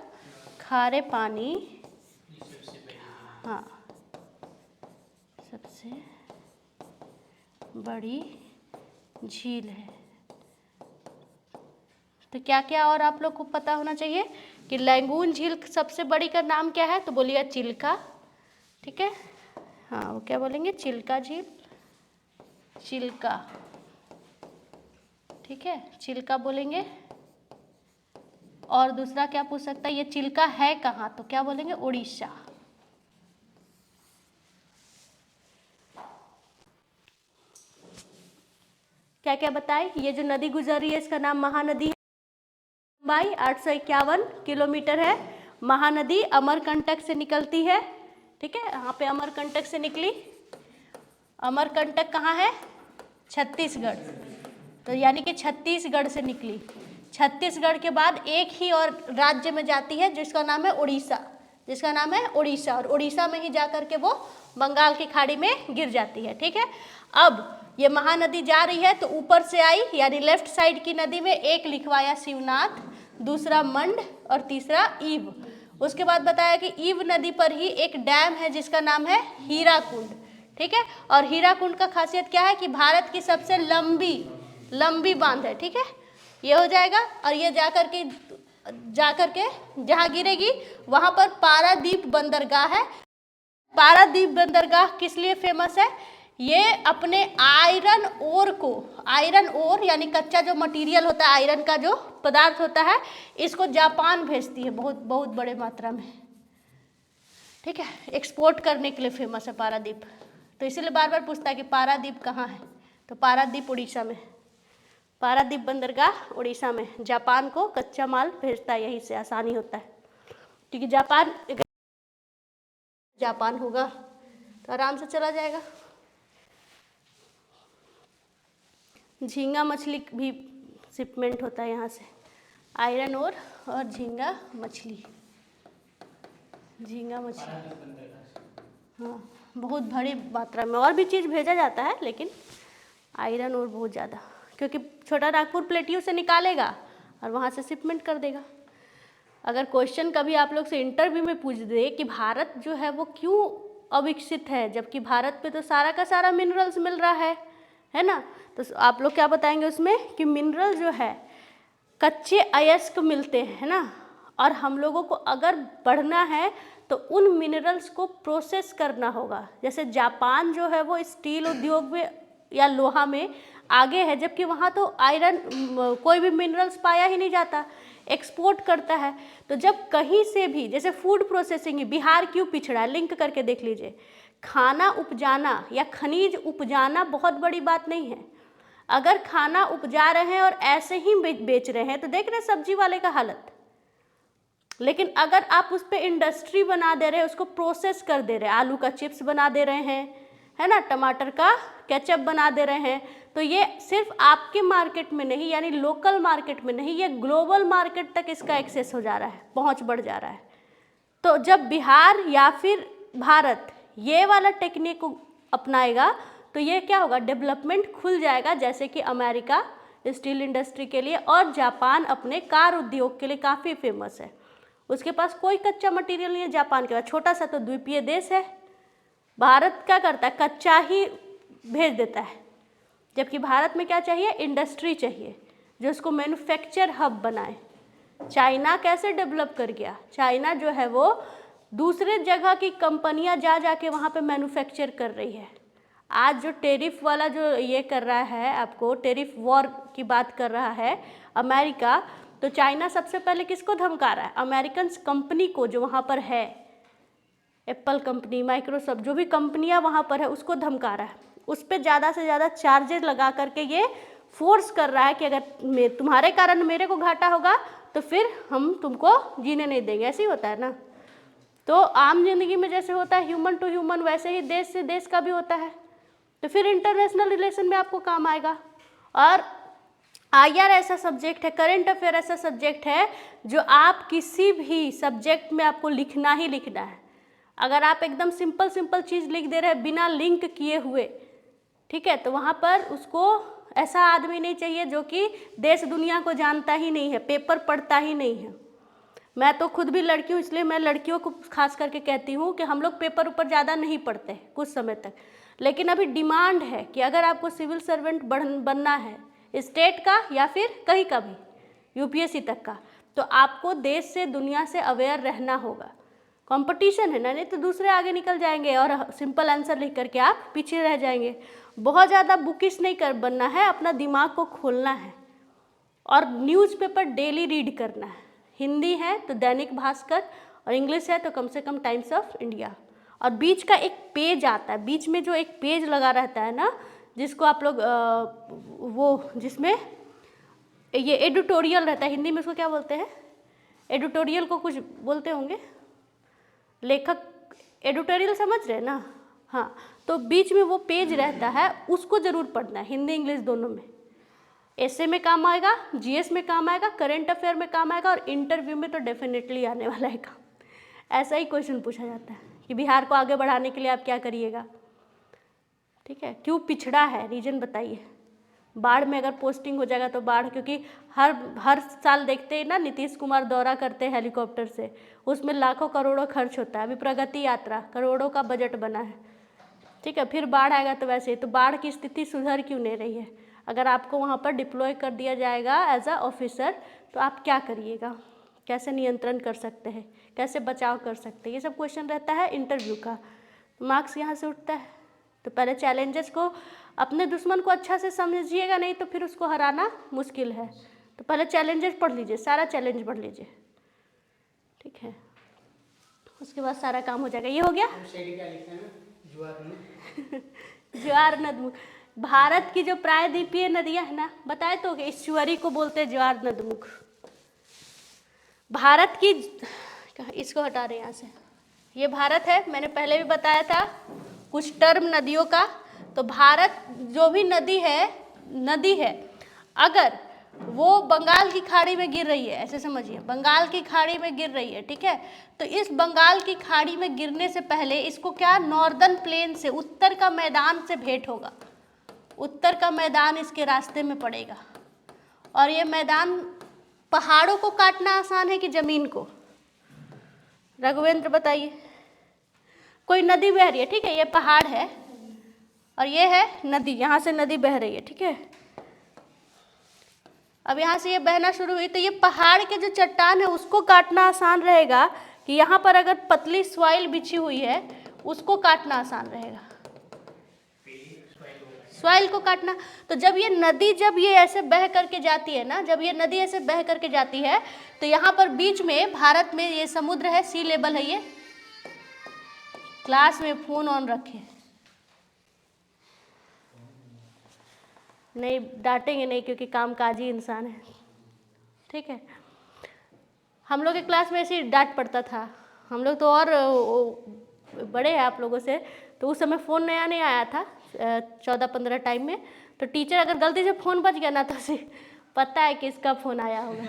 खारे पानी, हाँ, सबसे बड़ी झील है। तो क्या क्या और आप लोग को पता होना चाहिए कि लैंगून झील सबसे बड़ी का नाम क्या है? तो बोलिएगा चिल्का, ठीक है, हाँ वो क्या बोलेंगे? चिल्का झील, चिल्का, ठीक है, चिल्का बोलेंगे। और दूसरा क्या पूछ सकता है? ये चिल्का है कहाँ? तो क्या बोलेंगे? उड़ीसा। क्या क्या बताए? ये जो नदी गुजर रही है इसका नाम महानदी है, लंबाई 851 किलोमीटर है। महानदी अमरकंटक से निकलती है, ठीक है, यहाँ पे अमरकंटक से निकली। अमरकंटक कहाँ है? छत्तीसगढ़, तो यानी कि छत्तीसगढ़ से निकली। छत्तीसगढ़ के बाद एक ही और राज्य में जाती है जिसका नाम है उड़ीसा, जिसका नाम है उड़ीसा, और उड़ीसा में ही जा कर के वो बंगाल की खाड़ी में गिर जाती है, ठीक है। अब ये महानदी जा रही है तो ऊपर से आई, यानी लेफ्ट साइड की नदी में एक लिखवाया शिवनाथ, दूसरा मंड और तीसरा ईव। उसके बाद बताया कि ईव नदी पर ही एक डैम है जिसका नाम है हीराकुंड, ठीक है। और हीराकुंड का खासियत क्या है कि भारत की सबसे लंबी बांध है, ठीक है। ये हो जाएगा, और ये जाकर के जहाँ गिरेगी वहाँ पर पारादीप बंदरगाह है। पारादीप बंदरगाह किस लिए फेमस है? ये अपने आयरन ओर यानी कच्चा जो मटेरियल होता है, आयरन का जो पदार्थ होता है, इसको जापान भेजती है बहुत बड़े मात्रा में, ठीक है। एक्सपोर्ट करने के लिए फेमस है पारादीप। तो इसीलिए बार बार पूछता है कि पारादीप कहाँ है, तो पारादीप उड़ीसा में, पारादीप बंदरगाह उड़ीसा में। जापान को कच्चा माल भेजता है, यहीं से आसानी होता है, क्योंकि जापान होगा तो आराम से चला जाएगा। झींगा मछली भी शिपमेंट होता है यहाँ से, आयरन ओर और झींगा मछली, हाँ बहुत बड़ी मात्रा में। और भी चीज़ भेजा जाता है लेकिन आयरन ओर बहुत ज़्यादा, क्योंकि छोटा नागपुर प्लेटियों से निकालेगा और वहाँ से शिपमेंट कर देगा। अगर क्वेश्चन कभी आप लोग से इंटरव्यू में पूछ दे कि भारत जो है वो क्यों अविकसित है, जबकि भारत पे तो सारा का सारा मिनरल्स मिल रहा है ना, तो आप लोग क्या बताएंगे उसमें कि मिनरल जो है कच्चे अयस्क मिलते हैं, है ना, और हम लोगों को अगर बढ़ना है तो उन मिनरल्स को प्रोसेस करना होगा। जैसे जापान जो है वो स्टील उद्योग में या लोहा में आगे है, जबकि वहाँ तो आयरन कोई भी मिनरल्स पाया ही नहीं जाता, एक्सपोर्ट करता है। तो जब कहीं से भी, जैसे फूड प्रोसेसिंग, बिहार क्यों पिछड़ा है, लिंक करके देख लीजिए। खाना उपजाना या खनिज उपजाना बहुत बड़ी बात नहीं है। अगर खाना उपजा रहे हैं और ऐसे ही बेच रहे हैं तो देख रहे हैं सब्जी वाले का हालत। लेकिन अगर आप उस पर इंडस्ट्री बना दे रहे हैं, उसको प्रोसेस कर दे रहे हैं, आलू का चिप्स बना दे रहे हैं, है ना, टमाटर का केचप बना दे रहे हैं, तो ये सिर्फ आपके मार्केट में नहीं, यानी लोकल मार्केट में नहीं, ये ग्लोबल मार्केट तक इसका एक्सेस हो जा रहा है, पहुंच बढ़ जा रहा है। तो जब बिहार या फिर भारत ये वाला टेक्निक को अपनाएगा तो ये क्या होगा, डेवलपमेंट खुल जाएगा। जैसे कि अमेरिका स्टील इंडस्ट्री के लिए और जापान अपने कार उद्योग के लिए काफ़ी फेमस है। उसके पास कोई कच्चा मटेरियल नहीं है जापान के पास, छोटा सा तो द्वीपीय देश है। भारत क्या करता है, कच्चा ही भेज देता है, जबकि भारत में क्या चाहिए, इंडस्ट्री चाहिए जो उसको मैन्युफैक्चर हब बनाए। चाइना कैसे डेवलप कर गया, चाइना जो है वो दूसरे जगह की कंपनियां जा के वहाँ पे मैन्युफैक्चर कर रही है। आज जो टेरिफ वाला जो ये कर रहा है, आपको टेरिफ वॉर की बात कर रहा है अमेरिका, तो चाइना सबसे पहले किसको धमका रहा है, अमेरिकन कंपनी को जो वहाँ पर है, एप्पल कंपनी, माइक्रोसॉफ्ट, जो भी कंपनियां वहाँ पर है उसको धमका रहा है। उस पर ज़्यादा से ज़्यादा चार्जेस लगा करके ये फोर्स कर रहा है कि अगर तुम्हारे कारण मेरे को घाटा होगा तो फिर हम तुमको जीने नहीं देंगे। ऐसे ही होता है ना। तो आम जिंदगी में जैसे होता है ह्यूमन टू ह्यूमन, वैसे ही देश से देश का भी होता है। तो फिर इंटरनेशनल रिलेशन में आपको काम आएगा। और IR ऐसा सब्जेक्ट है, करंट अफेयर ऐसा सब्जेक्ट है जो आप किसी भी सब्जेक्ट में आपको लिखना ही लिखना है। अगर आप एकदम सिंपल चीज़ लिख दे रहे हैं बिना लिंक किए हुए, ठीक है, तो वहाँ पर उसको ऐसा आदमी नहीं चाहिए जो कि देश दुनिया को जानता ही नहीं है, पेपर पढ़ता ही नहीं है। मैं तो खुद भी लड़की हूँ, इसलिए मैं लड़कियों को खास करके कहती हूँ कि हम लोग पेपर ऊपर ज़्यादा नहीं पढ़ते कुछ समय तक, लेकिन अभी डिमांड है कि अगर आपको सिविल सर्वेंट बनना है स्टेट का या फिर कहीं का भी UPSC तक का, तो आपको देश से दुनिया से अवेयर रहना होगा। कंपटीशन है ना, नहीं तो दूसरे आगे निकल जाएंगे और सिंपल आंसर लिख करके आप पीछे रह जाएंगे। बहुत ज़्यादा बुकिश नहीं बनना है, अपना दिमाग को खोलना है और न्यूज़पेपर डेली रीड करना है। हिंदी है तो दैनिक भास्कर और इंग्लिश है तो कम से कम टाइम्स ऑफ इंडिया। और बीच का एक पेज आता है, बीच में जो एक पेज लगा रहता है ना, जिसको आप लोग वो जिसमें ये एडिटोरियल रहता है, हिंदी में उसको क्या बोलते हैं, एडिटोरियल को कुछ बोलते होंगे, लेखक, एडिटोरियल समझ रहे हैं ना। हाँ, तो बीच में वो पेज रहता है, उसको ज़रूर पढ़ना है, हिंदी इंग्लिश दोनों में। ऐसे में काम आएगा, GS में काम आएगा, करंट अफेयर में काम आएगा और इंटरव्यू में तो डेफिनेटली आने वाला है काम। ऐसा ही क्वेश्चन पूछा जाता है कि बिहार को आगे बढ़ाने के लिए आप क्या करिएगा, ठीक है, क्यों पिछड़ा है, रीजन बताइए। बाढ़ में अगर पोस्टिंग हो जाएगा तो बाढ़, क्योंकि हर साल देखते हैं ना नीतीश कुमार दौरा करते हैं हेलीकॉप्टर से, उसमें लाखों करोड़ों खर्च होता है। अभी प्रगति यात्रा करोड़ों का बजट बना है, ठीक है, फिर बाढ़ आएगा तो वैसे ही। तो बाढ़ की स्थिति सुधर क्यों नहीं रही है? अगर आपको वहाँ पर डिप्लॉय कर दिया जाएगा एज अ ऑफिसर तो आप क्या करिएगा, कैसे नियंत्रण कर सकते हैं, कैसे बचाव कर सकते हैं, ये सब क्वेश्चन रहता है इंटरव्यू का। मार्क्स यहाँ से उठता है। तो पहले चैलेंजेस को, अपने दुश्मन को अच्छा से समझिएगा, नहीं तो फिर उसको हराना मुश्किल है। तो पहले चैलेंजेस पढ़ लीजिए, सारा चैलेंज पढ़ लीजिए, ठीक है, उसके बाद सारा काम हो जाएगा। ये हो गया। ज्वार नदमुख, भारत की जो प्रायद्वीपीय नदियां है ना, बताए तो ईश्वरी को बोलते हैं ज्वार नदमुख। भारत की, इसको हटा रहे यहाँ से, ये भारत है, मैंने पहले भी बताया था कुछ टर्म नदियों का। तो भारत जो भी नदी है, अगर वो बंगाल की खाड़ी में गिर रही है, ऐसे समझिए, बंगाल की खाड़ी में गिर रही है, ठीक है, तो इस बंगाल की खाड़ी में गिरने से पहले इसको क्या, नॉर्दर्न प्लेन से, उत्तर का मैदान से भेंट होगा, उत्तर का मैदान इसके रास्ते में पड़ेगा। और ये मैदान पहाड़ों को काटना आसान है कि जमीन को? रघुवेंद्र बताइए। कोई नदी बह रही है, ठीक है, ये पहाड़ है और ये है नदी, यहाँ से नदी बह रही है, ठीक है। अब यहाँ से ये बहना शुरू हुई तो ये पहाड़ के जो चट्टान है उसको काटना आसान रहेगा कि यहाँ पर अगर पतली सॉइल बिछी हुई है उसको काटना आसान रहेगा? सॉइल को काटना। तो जब ये नदी, जब ये ऐसे बह करके जाती है ना, जब ये नदी ऐसे बह करके जाती है तो यहाँ पर बीच में भारत में ये समुद्र है, सी लेवल है ये। क्लास में फोन ऑन रखे, नहीं डांटेंगे नहीं क्योंकि कामकाजी इंसान है, ठीक है। हम लोग के क्लास में ऐसे ही डांट पड़ता था, हम लोग तो और बड़े हैं आप लोगों से, तो उस समय फ़ोन नया नहीं आया था 14-15 टाइम में, तो टीचर अगर गलती से फ़ोन बज गया ना तो उसे पता है कि इसका फ़ोन आया होगा।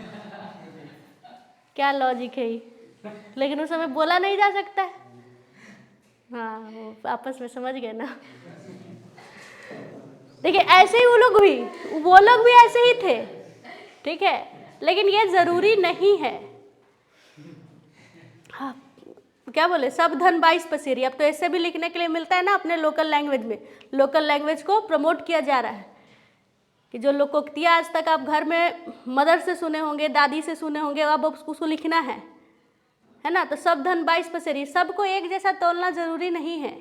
क्या लॉजिक है ये, लेकिन उस समय बोला नहीं जा सकता है। हाँ, वो आपस में समझ गए ना। देखिए ऐसे ही वो लोग भी ऐसे ही थे, ठीक है, लेकिन ये ज़रूरी नहीं है। हाँ, क्या बोले, सब धन 22 पसेरी। अब तो ऐसे भी लिखने के लिए मिलता है ना अपने लोकल लैंग्वेज में। लोकल लैंग्वेज को प्रमोट किया जा रहा है कि जो लोकोक्तियाँ आज तक आप घर में मदर से सुने होंगे, दादी से सुने होंगे, अब उसको लिखना है ना। तो सब धन 22 पसेरी, सबको एक जैसा तोलना ज़रूरी नहीं है,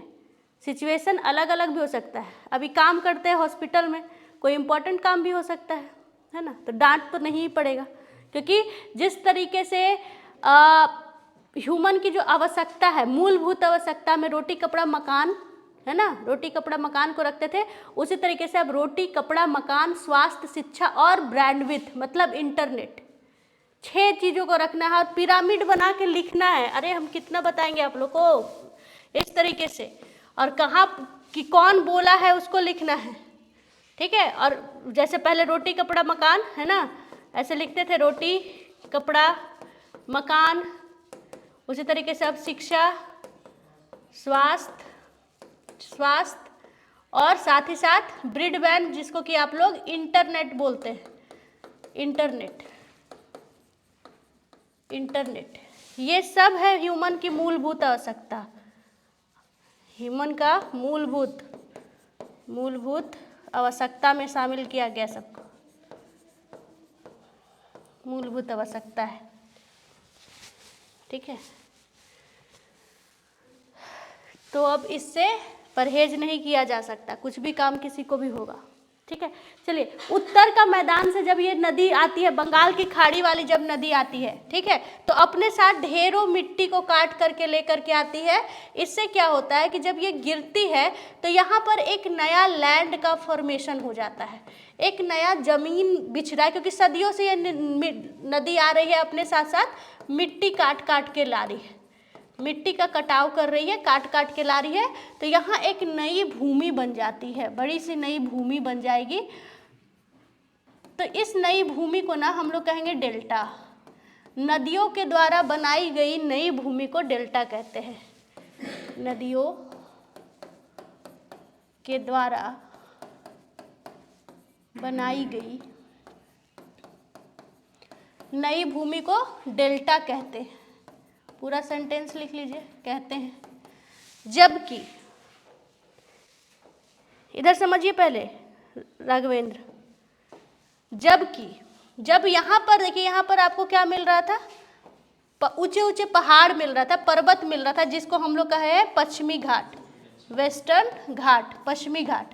सिचुएशन अलग अलग भी हो सकता है। अभी काम करते हैं हॉस्पिटल में, कोई इम्पोर्टेंट काम भी हो सकता है ना, तो डांट तो नहीं पड़ेगा, क्योंकि जिस तरीके से ह्यूमन की जो आवश्यकता है, मूलभूत आवश्यकता में रोटी कपड़ा मकान है ना, रोटी कपड़ा मकान को रखते थे, उसी तरीके से अब रोटी कपड़ा मकान स्वास्थ्य शिक्षा और ब्रांडविथ मतलब इंटरनेट, 6 चीज़ों को रखना है और पिरामिड बना के लिखना है। अरे हम कितना बताएंगे आप लोग को इस तरीके से, और कहाँ कि कौन बोला है उसको लिखना है, ठीक है। और जैसे पहले रोटी कपड़ा मकान है ना, ऐसे लिखते थे रोटी कपड़ा मकान, उसी तरीके से अब शिक्षा स्वास्थ्य और साथ ही साथ ब्रॉडबैंड, जिसको कि आप लोग इंटरनेट बोलते हैं, इंटरनेट, ये सब है ह्यूमन की मूलभूत आवश्यकता। ह्यूमन का मूलभूत आवश्यकता में शामिल किया गया, सबको मूलभूत आवश्यकता है, ठीक है। तो अब इससे परहेज नहीं किया जा सकता, कुछ भी काम किसी को भी होगा, ठीक है। चलिए, उत्तर का मैदान से जब ये नदी आती है, बंगाल की खाड़ी वाली जब नदी आती है, ठीक है, तो अपने साथ ढेरों मिट्टी को काट करके लेकर के आती है। इससे क्या होता है कि जब ये गिरती है तो यहाँ पर एक नया लैंड का फॉर्मेशन हो जाता है, एक नया जमीन बिछ रहा है, क्योंकि सदियों से ये नदी आ रही है, अपने साथ साथ मिट्टी काट काट के ला रही है, मिट्टी का कटाव कर रही है, काट काट के ला रही है। तो यहाँ एक नई भूमि बन जाती है, बड़ी सी नई भूमि बन जाएगी। तो इस नई भूमि को ना हम लोग कहेंगे डेल्टा। नदियों के द्वारा बनाई गई नई भूमि को डेल्टा कहते हैं। नदियों के द्वारा बनाई गई नई भूमि को डेल्टा कहते हैं। पूरा सेंटेंस लिख लीजिए, कहते हैं। जबकि इधर समझिए पहले राघवेंद्र, जबकि जब यहाँ पर देखिए, यहाँ पर आपको क्या मिल रहा था, ऊंचे ऊंचे पहाड़ मिल रहा था, पर्वत मिल रहा था, जिसको हम लोग कहे पश्चिमी घाट, वेस्टर्न घाट, पश्चिमी घाट।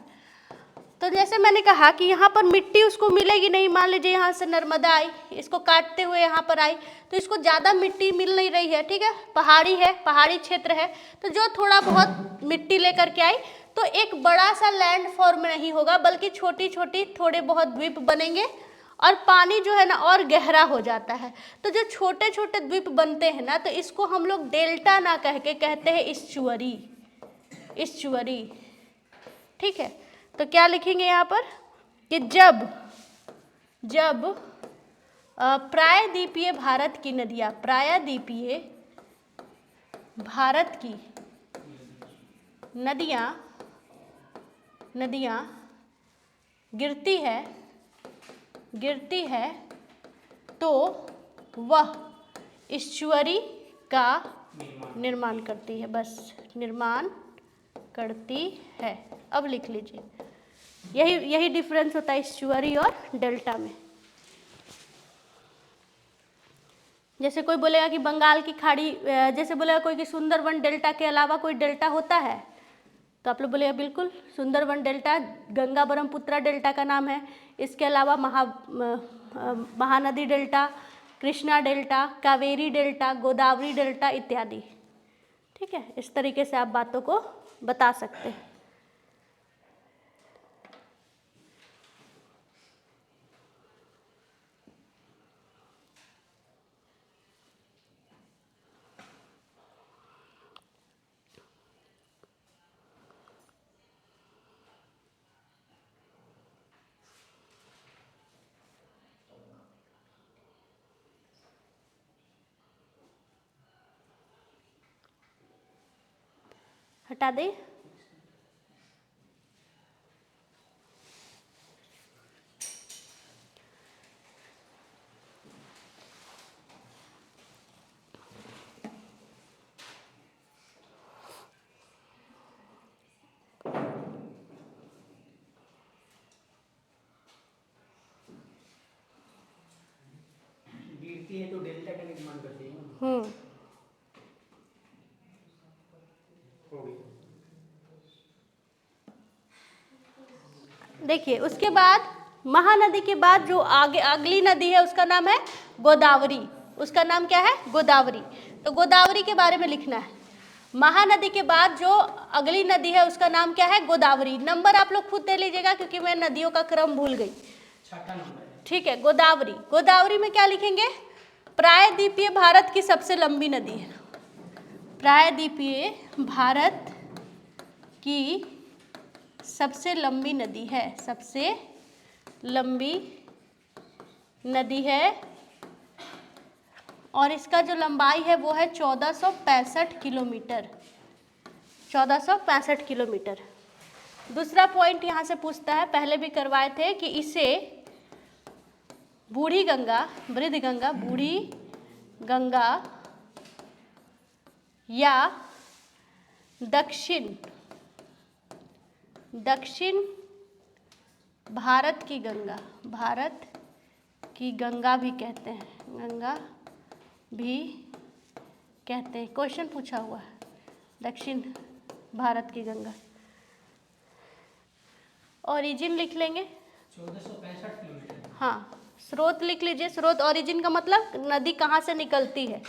तो जैसे मैंने कहा कि यहाँ पर मिट्टी उसको मिलेगी नहीं। मान लीजिए यहाँ से नर्मदा आई, इसको काटते हुए यहाँ पर आई, तो इसको ज़्यादा मिट्टी मिल नहीं रही है, ठीक है, पहाड़ी है, पहाड़ी क्षेत्र है, तो जो थोड़ा बहुत मिट्टी लेकर के आई तो एक बड़ा सा लैंड फॉर्म नहीं होगा, बल्कि छोटी छोटी थोड़े बहुत द्वीप बनेंगे और पानी जो है ना और गहरा हो जाता है। तो जो छोटे छोटे द्वीप बनते हैं ना, तो इसको हम लोग डेल्टा ना कह के कहते हैं इस्चुअरी, ठीक है। तो क्या लिखेंगे यहाँ पर कि जब प्रायद्वीपीय भारत की नदियाँ, प्रायद्वीपीय भारत की नदियाँ गिरती है तो वह ईश्वरी का निर्माण करती है। बस निर्माण करती है। अब लिख लीजिए, यही डिफरेंस होता है ईश्वरी और डेल्टा में। जैसे कोई बोलेगा कि बंगाल की खाड़ी, जैसे बोलेगा कोई कि सुंदरबन डेल्टा के अलावा कोई डेल्टा होता है, तो आप लोग बोलेगा बिल्कुल, सुंदरबन डेल्टा गंगा ब्रह्मपुत्रा डेल्टा का नाम है। इसके अलावा Mahanadi delta, Krishna delta, Kaveri delta, Godavari delta इत्यादि। ठीक है, इस तरीके से आप बातों को बता सकते हैं। हटा दें। गिरती है तो डेल्टा का निर्माण करती है। हो गई। देखिए, उसके बाद महानदी के बाद जो आगे अगली नदी है उसका नाम है गोदावरी। उसका नाम क्या है? गोदावरी। तो गोदावरी के बारे में लिखना है। महानदी के बाद जो अगली नदी है उसका नाम क्या है? गोदावरी। नंबर आप लोग खुद दे लीजिएगा क्योंकि मैं नदियों का क्रम भूल गई। 6ठा नंबर। ठीक है, गोदावरी। गोदावरी में क्या लिखेंगे? प्रायद्वीपीय भारत की सबसे लंबी नदी है। प्रायद्वीपीय भारत की सबसे लंबी नदी है, सबसे लंबी नदी है। और इसका जो लंबाई है वो है 1465 किलोमीटर। 1465 किलोमीटर। दूसरा पॉइंट यहाँ से पूछता है, पहले भी करवाए थे, कि इसे बूढ़ी गंगा, वृद्ध गंगा, बूढ़ी गंगा या दक्षिण भारत की गंगा, भारत की गंगा भी कहते हैं, गंगा भी कहते हैं। क्वेश्चन पूछा हुआ है, दक्षिण भारत की गंगा। ओरिजिन लिख लेंगे, 1465 किलोमीटर। हाँ। स्रोत लिख लीजिए। स्रोत, ओरिजिन का मतलब नदी कहाँ से निकलती है।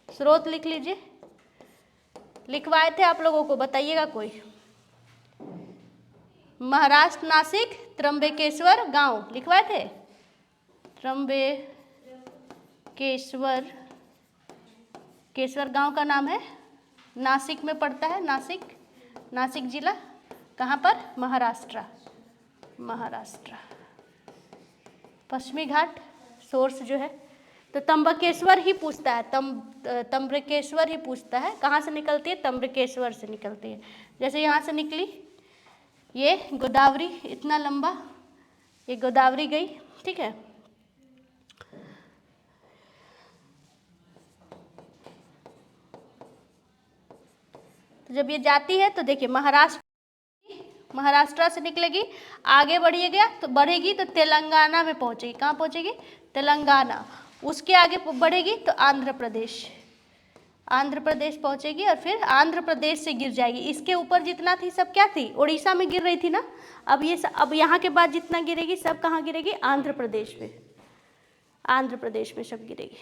स्रोत लिख लीजिए। लिखवाए थे आप लोगों को, बताइएगा कोई। महाराष्ट्र, नासिक, त्र्यंबकेश्वर गांव लिखवाए थे। त्र्यंबकेश्वर गांव का नाम है, नासिक में पड़ता है। नासिक जिला कहाँ पर? महाराष्ट्र। पश्चिमी घाट सोर्स जो है। तो त्र्यंबकेश्वर ही पूछता है, त्र्यंबकेश्वर ही पूछता है। कहाँ से निकलती है? त्र्यंबकेश्वर से निकलती है। जैसे यहाँ से निकली ये गोदावरी, इतना लंबा ये गोदावरी गई। ठीक है, तो जब ये जाती है तो देखिए महाराष्ट्र से निकलेगी, आगे बढ़ेगी तो तेलंगाना में पहुंचेगी। कहाँ पहुंचेगी? तेलंगाना। उसके आगे बढ़ेगी तो आंध्र प्रदेश पहुंचेगी और फिर आंध्र प्रदेश से गिर जाएगी। इसके ऊपर जितना थी सब क्या थी? उड़ीसा में गिर रही थी ना। अब यहाँ के बाद जितना गिरेगी सब कहाँ गिरेगी? आंध्र प्रदेश में। आंध्र प्रदेश में सब गिरेगी।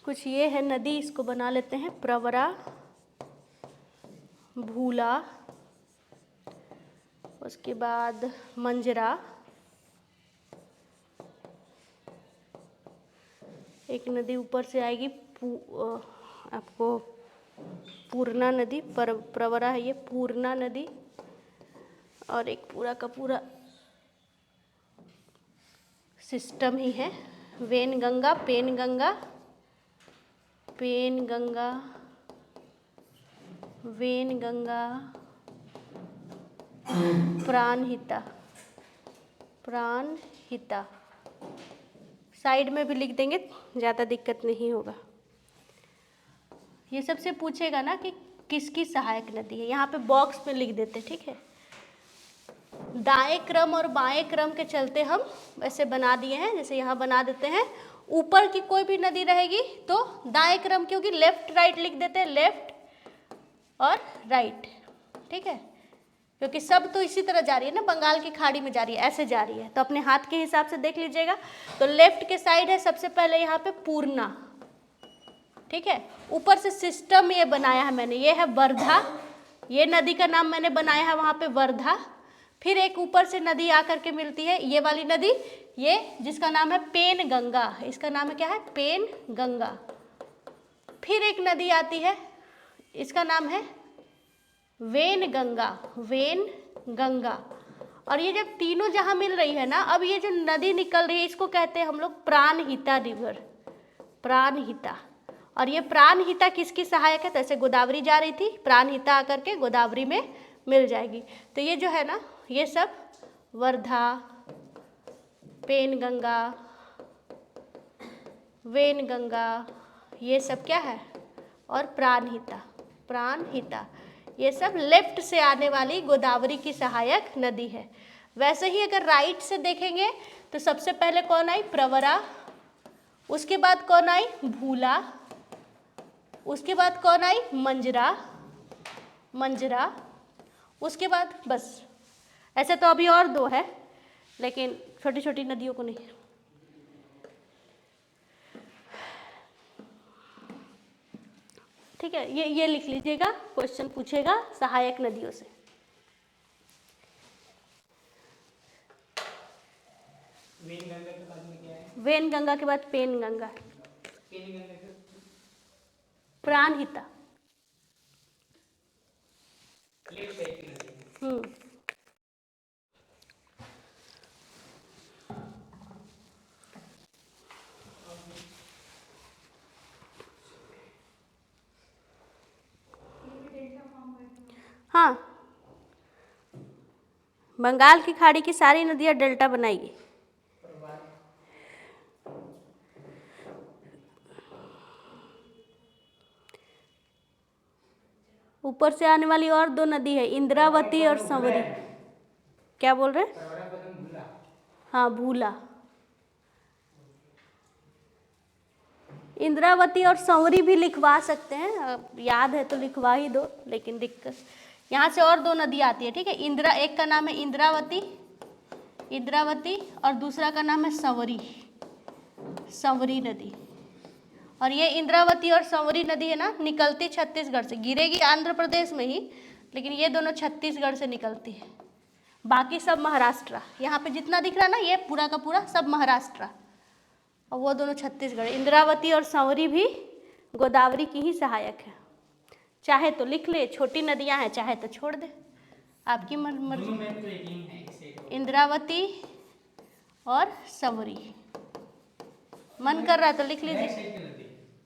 कुछ ये है नदी, इसको बना लेते हैं। प्रवरा, भूला, उसके बाद मंजरा, एक नदी ऊपर से आएगी आपको पूर्णा नदी, प्रवरा है ये, पूर्णा नदी। और एक पूरा का पूरा सिस्टम ही है। पेनगंगा वेनगंगा, प्राणहिता, प्राणहिता। साइड में भी लिख देंगे, ज़्यादा दिक्कत नहीं होगा। ये सबसे पूछेगा ना कि किसकी सहायक नदी है, यहाँ पे बॉक्स में लिख देते, ठीक है। दाएं क्रम और बाएं क्रम के चलते हम ऐसे बना दिए हैं, जैसे यहाँ बना देते हैं। ऊपर की कोई भी नदी रहेगी तो दाएं क्रम की होगी, लेफ्ट राइट लिख देते हैं, लेफ्ट और राइट, ठीक है। क्योंकि सब तो इसी तरह जा रही है ना, बंगाल की खाड़ी में जा रही है, ऐसे जा रही है, तो अपने हाथ के हिसाब से देख लीजिएगा। तो लेफ्ट के साइड है सबसे पहले यहाँ पे पूर्णा, ठीक है। ऊपर से सिस्टम ये बनाया है मैंने, ये है वर्धा, ये नदी का नाम मैंने बनाया है वहाँ पे वर्धा। फिर एक ऊपर से नदी आकर के मिलती है, ये वाली नदी, ये जिसका नाम है पेन गंगा, इसका नाम है क्या है, पेन गंगा। फिर एक नदी आती है, इसका नाम है वेन गंगा, वेन गंगा। और ये जब तीनों जहाँ मिल रही है ना, अब ये जो नदी निकल रही है इसको कहते हैं हम लोग प्राणहिता रिवर, प्राणहिता। और ये प्राणहिता किसकी सहायक है, तो ऐसे गोदावरी जा रही थी, प्राणहिता आकर के गोदावरी में मिल जाएगी। तो ये जो है ना, ये सब वर्धा, पेनगंगा, वेनगंगा, ये सब क्या है, और प्राणहिता, प्राणहिता, ये सब लेफ्ट से आने वाली गोदावरी की सहायक नदी है। वैसे ही अगर राइट से देखेंगे तो सबसे पहले कौन आई, प्रवरा, उसके बाद कौन आई, भूला, उसके बाद कौन आई, मंजरा, मंजरा, उसके बाद बस। ऐसे तो अभी और दो है, लेकिन छोटी छोटी नदियों को नहीं। ठीक है, ये लिख लीजिएगा, क्वेश्चन पूछेगा सहायक नदियों से। वेनगंगा के बाद में क्या है? वेनगंगा के बाद पेनगंगा, पेनगंगा के प्राणहिता। लेफ्ट साइड की नदी। हाँ, बंगाल की खाड़ी की सारी नदियाँ डेल्टा बनाएगी। ऊपर से आने वाली और दो नदी है, इंद्रावती और संवरी। क्या बोल रहे हैं? हाँ, भूला। इंद्रावती और संवरी भी लिखवा सकते हैं, याद है तो लिखवा ही दो, लेकिन दिक्कत यहाँ से और दो नदी आती है, ठीक है। एक का नाम है इंद्रावती, इंद्रावती, और दूसरा का नाम है संवरी, संवरी नदी। और ये इंद्रावती और संवरी नदी है ना, निकलती छत्तीसगढ़ से, गिरेगी आंध्र प्रदेश में ही, लेकिन ये दोनों छत्तीसगढ़ से निकलती है, बाकी सब महाराष्ट्र। यहाँ पे जितना दिख रहा है ना, ये पूरा का पूरा सब महाराष्ट्र, और वो दोनों छत्तीसगढ़। इंद्रावती और संवरी भी गोदावरी की ही सहायक है। चाहे तो लिख ले, छोटी नदियाँ हैं, चाहे तो छोड़ दे, आपकी मर्जी। इंद्रावती और संवरी, मन कर रहा है तो लिख लीजिए।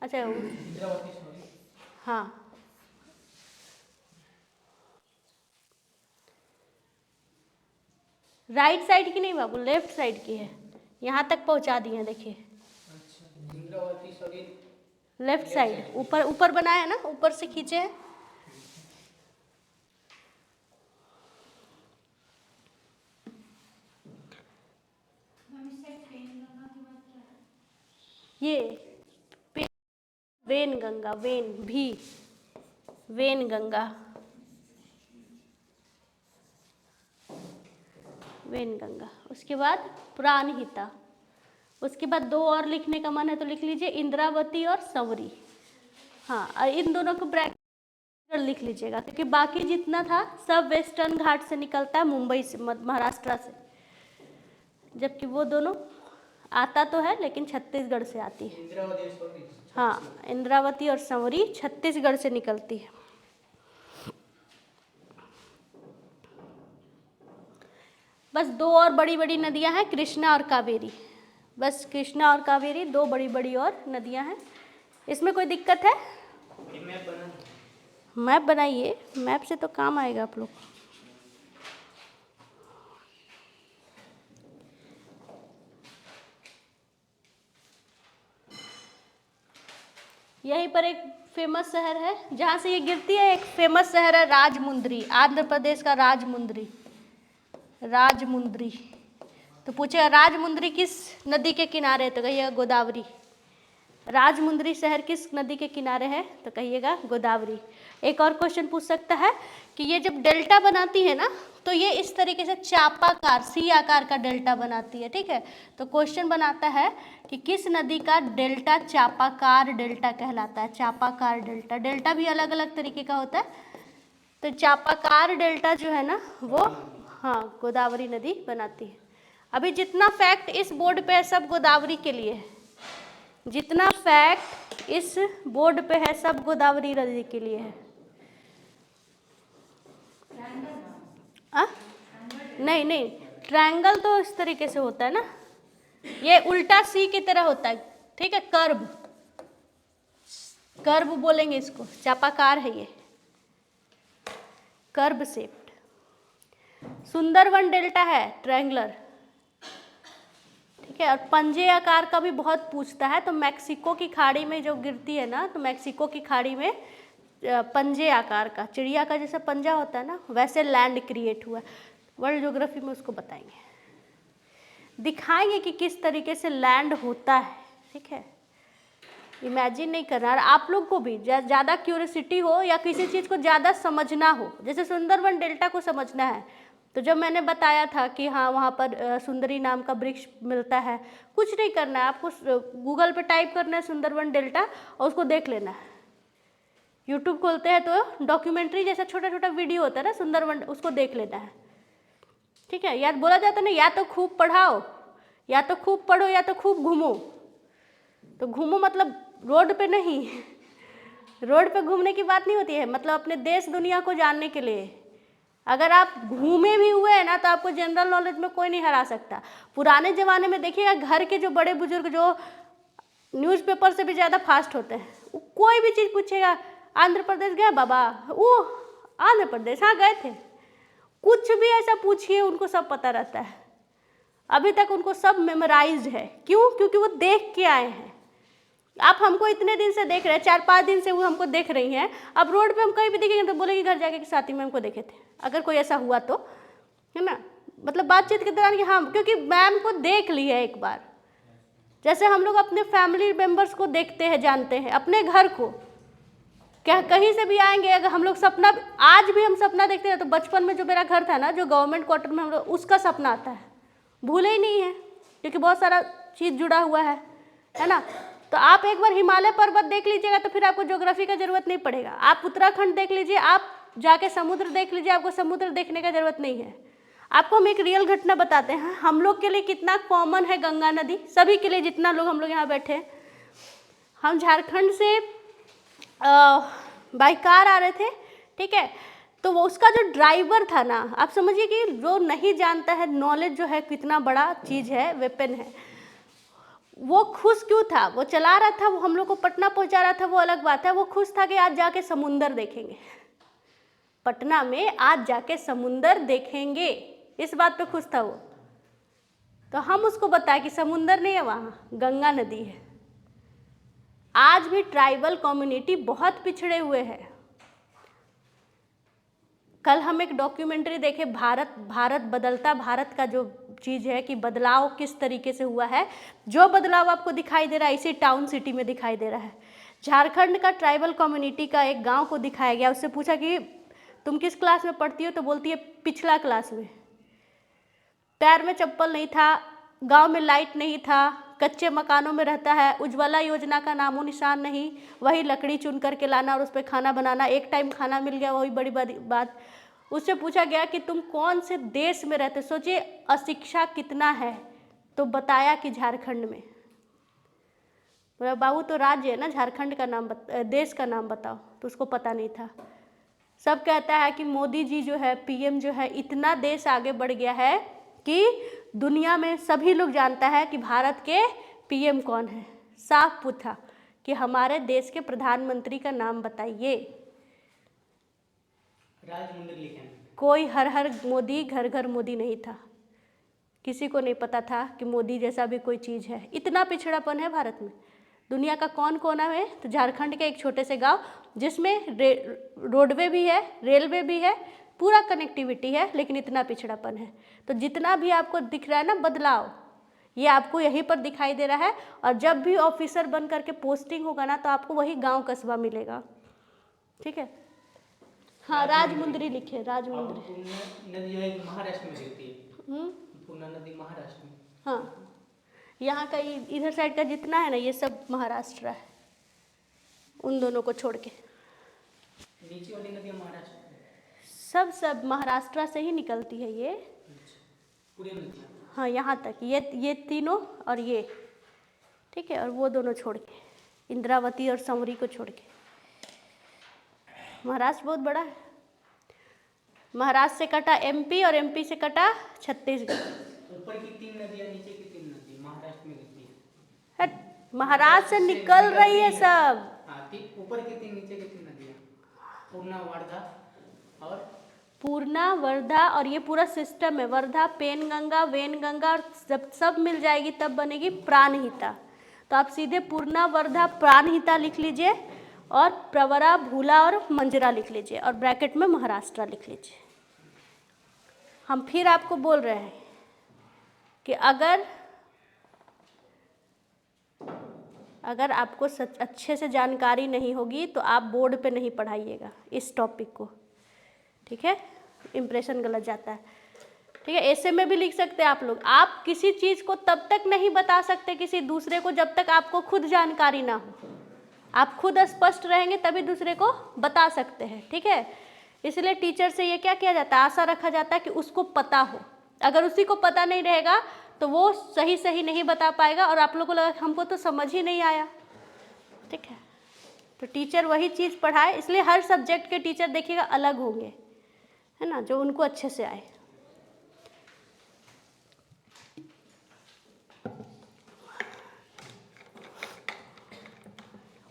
अच्छा, हाँ, राइट साइड की नहीं बाबू, लेफ्ट साइड की है, यहाँ तक पहुँचा दिए हैं, देखिए। लेफ्ट साइड, ऊपर ऊपर बनाया है ना, ऊपर से खींचे हैं। ये वेनगंगा, वेन भी, वेनगंगा, वेनगंगा। उसके बाद प्राणहिता, उसके बाद दो और लिखने का मन है तो लिख लीजिए, इंद्रावती और संवरी। हाँ, और इन दोनों को ब्रैकेट लिख लीजिएगा, क्योंकि बाकी जितना था सब वेस्टर्न घाट से निकलता है, मुंबई से, महाराष्ट्र से, जबकि वो दोनों आता तो है लेकिन छत्तीसगढ़ से आती है। हाँ, इंद्रावती और संवरी छत्तीसगढ़ से निकलती है। बस दो और बड़ी बड़ी नदियां हैं, कृष्णा और कावेरी। बस कृष्णा और कावेरी दो बड़ी बड़ी और नदियां हैं। इसमें कोई दिक्कत है? मैप बनाइए, मैप से तो काम आएगा आप लोग। यहीं पर एक फेमस शहर है जहाँ से ये गिरती है, एक फेमस शहर है राजमुंद्री, आंध्र प्रदेश का राजमुंद्री। राजमुंद्री तो पूछेगा राजमुंद्री किस नदी के किनारे है, तो कहिएगा गोदावरी। राजमुंद्री शहर किस नदी के किनारे है, तो कहिएगा गोदावरी। एक और क्वेश्चन पूछ सकता है कि ये जब डेल्टा बनाती है ना, तो ये इस तरीके से चापाकार सी आकार का डेल्टा बनाती है, ठीक है। तो क्वेश्चन बनाता है कि किस नदी का डेल्टा चापाकार डेल्टा कहलाता है। चापाकार डेल्टा, डेल्टा भी अलग अलग तरीके का होता है, तो चापाकार डेल्टा जो है ना वो हाँ गोदावरी नदी बनाती है। अभी जितना फैक्ट इस बोर्ड पे है सब गोदावरी के लिए है, जितना फैक्ट इस बोर्ड पे है सब गोदावरी नदी के लिए है। नहीं नहीं, ट्रायंगल तो इस तरीके से होता है ना, ये उल्टा सी की तरह होता है, ठीक है। कर्व, कर्व बोलेंगे इसको, चापाकार है ये, कर्व शेप्ड। सुंदरवन डेल्टा है ट्रायंगुलर, ठीक है। और पंजे आकार का भी बहुत पूछता है, तो मैक्सिको की खाड़ी में जो गिरती है ना, तो मैक्सिको की खाड़ी में पंजे आकार का, चिड़िया का जैसा पंजा होता है ना, वैसे लैंड क्रिएट हुआ है। वर्ल्ड ज्योग्राफी में उसको बताएंगे, दिखाएंगे कि किस तरीके से लैंड होता है, ठीक है। इमेजिन नहीं करना, और आप लोग को भी ज़्यादा क्यूरियोसिटी हो या किसी चीज़ को ज़्यादा समझना हो, जैसे सुंदरवन डेल्टा को समझना है, तो जब मैंने बताया था कि हाँ वहाँ पर सुंदरी नाम का वृक्ष मिलता है, कुछ नहीं करना है आपको, गूगल पे टाइप करना है सुंदरवन डेल्टा और उसको देख लेना है। यूट्यूब खोलते हैं तो डॉक्यूमेंट्री जैसा छोटा छोटा वीडियो होता है ना सुंदरवन, उसको देख लेना है, ठीक है। यार बोला जाता है ना, या तो खूब पढ़ाओ, या तो खूब पढ़ो, या तो खूब घूमो। तो घूमो मतलब रोड पे नहीं, रोड पे घूमने की बात नहीं होती है, मतलब अपने देश दुनिया को जानने के लिए। अगर आप घूमे भी हुए हैं ना, तो आपको जनरल नॉलेज में कोई नहीं हरा सकता। पुराने ज़माने में देखिएगा, घर के जो बड़े बुजुर्ग जो न्यूज़पेपर से भी ज़्यादा फास्ट होते हैं, कोई भी चीज़ पूछेगा, आंध्र प्रदेश गया बाबा, वो आंध्र प्रदेश हाँ गए थे, कुछ भी ऐसा पूछिए उनको सब पता रहता है। अभी तक उनको सब मेमोराइज्ड है, क्यों? क्योंकि वो देख के आए हैं। आप हमको इतने दिन से देख रहे हैं, 4-5 दिन से वो हमको देख रही हैं, अब रोड पे हम कहीं भी दिखेंगे तो बोलेंगे घर जाके कि साथी में हमको देखे थे, अगर कोई ऐसा हुआ तो, है ना। मतलब बातचीत के दौरान कि हाँ, क्योंकि मैम को देख ली है एक बार। जैसे हम लोग अपने फैमिली मेम्बर्स को देखते हैं, जानते हैं, अपने घर को, क्या कहीं से भी आएंगे, अगर हम लोग सपना, आज भी हम सपना देखते हैं, तो बचपन में जो मेरा घर था ना, जो गवर्नमेंट क्वार्टर में हम लोग, उसका सपना आता है, भूले ही नहीं है, क्योंकि बहुत सारा चीज़ जुड़ा हुआ है ना। तो आप एक बार हिमालय पर्वत देख लीजिएगा तो फिर आपको ज्योग्राफी का जरूरत नहीं पड़ेगा। आप उत्तराखंड देख लीजिए, आप जाके समुद्र देख लीजिए, आपको समुद्र देखने का जरूरत नहीं है। आपको हम एक रियल घटना बताते हैं, हम लोग के लिए कितना कॉमन है गंगा नदी, सभी के लिए, जितना लोग हम लोग यहाँ बैठे हैं। हम झारखंड से बाई कार आ रहे थे, ठीक है। तो वो उसका जो ड्राइवर था ना, आप समझिए कि जो नहीं जानता है, नॉलेज जो है कितना बड़ा चीज़ है, वेपन है। वो खुश क्यों था? वो चला रहा था, वो हम लोग को पटना पहुंचा रहा था, वो अलग बात है। वो खुश था कि आज जाके समुंदर देखेंगे, पटना में आज जाके समुंदर देखेंगे, इस बात पे खुश था वो। तो हम उसको बताया कि समुंदर नहीं है वहाँ, गंगा नदी है। आज भी ट्राइबल कम्युनिटी बहुत पिछड़े हुए हैं। कल हम एक डॉक्यूमेंट्री देखे, भारत बदलता भारत का जो चीज़ है कि बदलाव किस तरीके से हुआ है। जो बदलाव आपको दिखाई दे रहा है इसी टाउन सिटी में दिखाई दे रहा है। झारखंड का ट्राइबल कम्युनिटी का एक गांव को दिखाया गया। उससे पूछा कि तुम किस क्लास में पढ़ती हो, तो बोलती है पिछला क्लास में। पैर में चप्पल नहीं था, गांव में लाइट नहीं था, कच्चे मकानों में रहता है, उज्ज्वला योजना का नामो निशान नहीं, वही लकड़ी चुन करके लाना और उस पर खाना बनाना, एक टाइम खाना मिल गया वही बड़ी बात। उससे पूछा गया कि तुम कौन से देश में रहते, सोचिए अशिक्षा कितना है, तो बताया कि झारखंड में। बोला बाबू तो राज्य है ना, झारखंड का नाम देश का नाम बताओ, तो उसको पता नहीं था। सब कहता है कि मोदी जी जो है, पीएम जो है, इतना देश आगे बढ़ गया है कि दुनिया में सभी लोग जानता है कि भारत के पीएम कौन है। साफ पूछा कि हमारे देश के प्रधानमंत्री का नाम बताइए, राजमुंद्री लिखे हैं। कोई हर हर मोदी घर घर मोदी नहीं था, किसी को नहीं पता था कि मोदी जैसा भी कोई चीज़ है। इतना पिछड़ापन है भारत में। दुनिया का कौन कोना है तो झारखंड के एक छोटे से गांव जिसमें रोडवे भी है, रेलवे भी है, पूरा कनेक्टिविटी है, लेकिन इतना पिछड़ापन है। तो जितना भी आपको दिख रहा है ना बदलाव, ये आपको यहीं पर दिखाई दे रहा है। और जब भी ऑफिसर बन करके पोस्टिंग होगा ना तो आपको वही गांव कस्बा मिलेगा। ठीक है, हाँ राजमुंद्री लिखे, राजमुंद्री। पूर्णा नदी है महाराष्ट्र में गिरती है। पूर्णा नदी महाराष्ट्र में। हाँ, यहाँ का इधर साइड का जितना है ना ये सब महाराष्ट्र है, उन दोनों को छोड़ के। नीचे वाली नदियाँ महाराष्ट्र में। सब महाराष्ट्र से ही निकलती है ये। पूरी नदियाँ। हाँ, यहाँ तक ये तीनों और ये, ठीक है, और वो दोनों छोड़ के, इंद्रावती और समरी को छोड़ के। महाराष्ट्र बहुत बड़ा है। महाराष्ट्र से कटा एमपी और एमपी से कटा छत्तीसगढ़। ऊपर की 3 नदियाँ, नीचे की 3 नदी महाराष्ट्र में गिरती है। हट, महाराष्ट्र से निकल रही है सब। हाँ, ऊपर की 3, नीचे की 3 नदियाँ, पूर्णा, वर्धा और पूर्णा, वर्धा, और ये पूरा सिस्टम है। वर्धा, पेनगंगा, वेनगंगा, और जब सब मिल जाएगी तब बनेगी प्राणहिता। तो आप सीधे पूर्णा, वर्धा, प्राणहिता लिख लीजिए, और प्रवरा, भूला और मंजरा लिख लीजिए, और ब्रैकेट में महाराष्ट्र लिख लीजिए। हम फिर आपको बोल रहे हैं कि अगर आपको अच्छे से जानकारी नहीं होगी तो आप बोर्ड पे नहीं पढ़ाइएगा इस टॉपिक को, ठीक है, इम्प्रेशन गलत जाता है। ठीक है, ऐसे में भी लिख सकते हैं आप लोग। आप किसी चीज़ को तब तक नहीं बता सकते किसी दूसरे को जब तक आपको खुद जानकारी ना हो। आप खुद स्पष्ट रहेंगे तभी दूसरे को बता सकते हैं। ठीक है, इसलिए टीचर से ये क्या किया जाता है, आशा रखा जाता है कि उसको पता हो। अगर उसी को पता नहीं रहेगा तो वो सही नहीं बता पाएगा, और आप लोगों को लगा हमको तो समझ ही नहीं आया। ठीक है, तो टीचर वही चीज़ पढ़ाए, इसलिए हर सब्जेक्ट के टीचर देखिएगा अलग होंगे, है ना, जो उनको अच्छे से आए।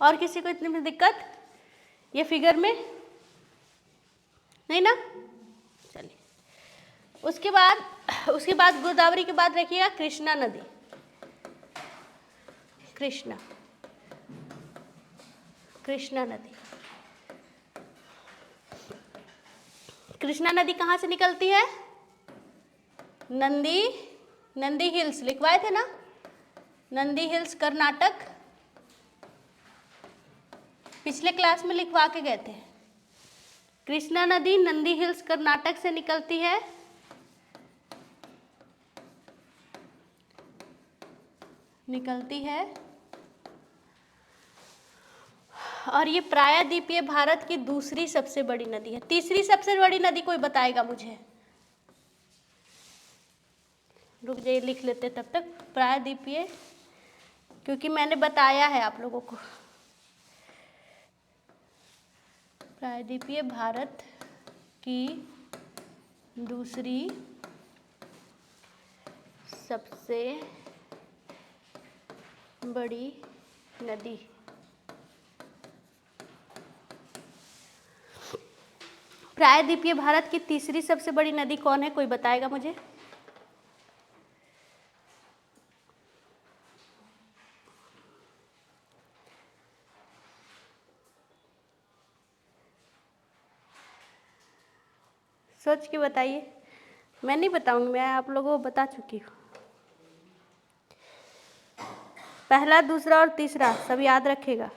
और किसी को इतनी भी दिक्कत ये फिगर में नहीं ना? चलिए, उसके बाद गोदावरी के बाद रखिएगा कृष्णा नदी। कृष्णा नदी, कृष्णा नदी कहाँ से निकलती है? नंदी हिल्स लिखवाए थे ना, नंदी हिल्स कर्नाटक, पिछले क्लास में लिखवा के गए थे। कृष्णा नदी नंदी हिल्स कर्नाटक से निकलती है, और ये प्रायद्वीपीय भारत की दूसरी सबसे बड़ी नदी है। तीसरी सबसे बड़ी नदी कोई बताएगा मुझे? रुक जाइए, लिख लेते तब तक। प्रायद्वीपीय, क्योंकि मैंने बताया है आप लोगों को, प्रायद्वीपीय भारत की दूसरी सबसे बड़ी नदी। प्रायद्वीपीय भारत की तीसरी सबसे बड़ी नदी कौन है, कोई बताएगा मुझे? सोच के बताइए। मैं नहीं बताऊंगी, मैं आप लोगों को बता चुकी हूँ। पहला, दूसरा और तीसरा सब याद रखेगा।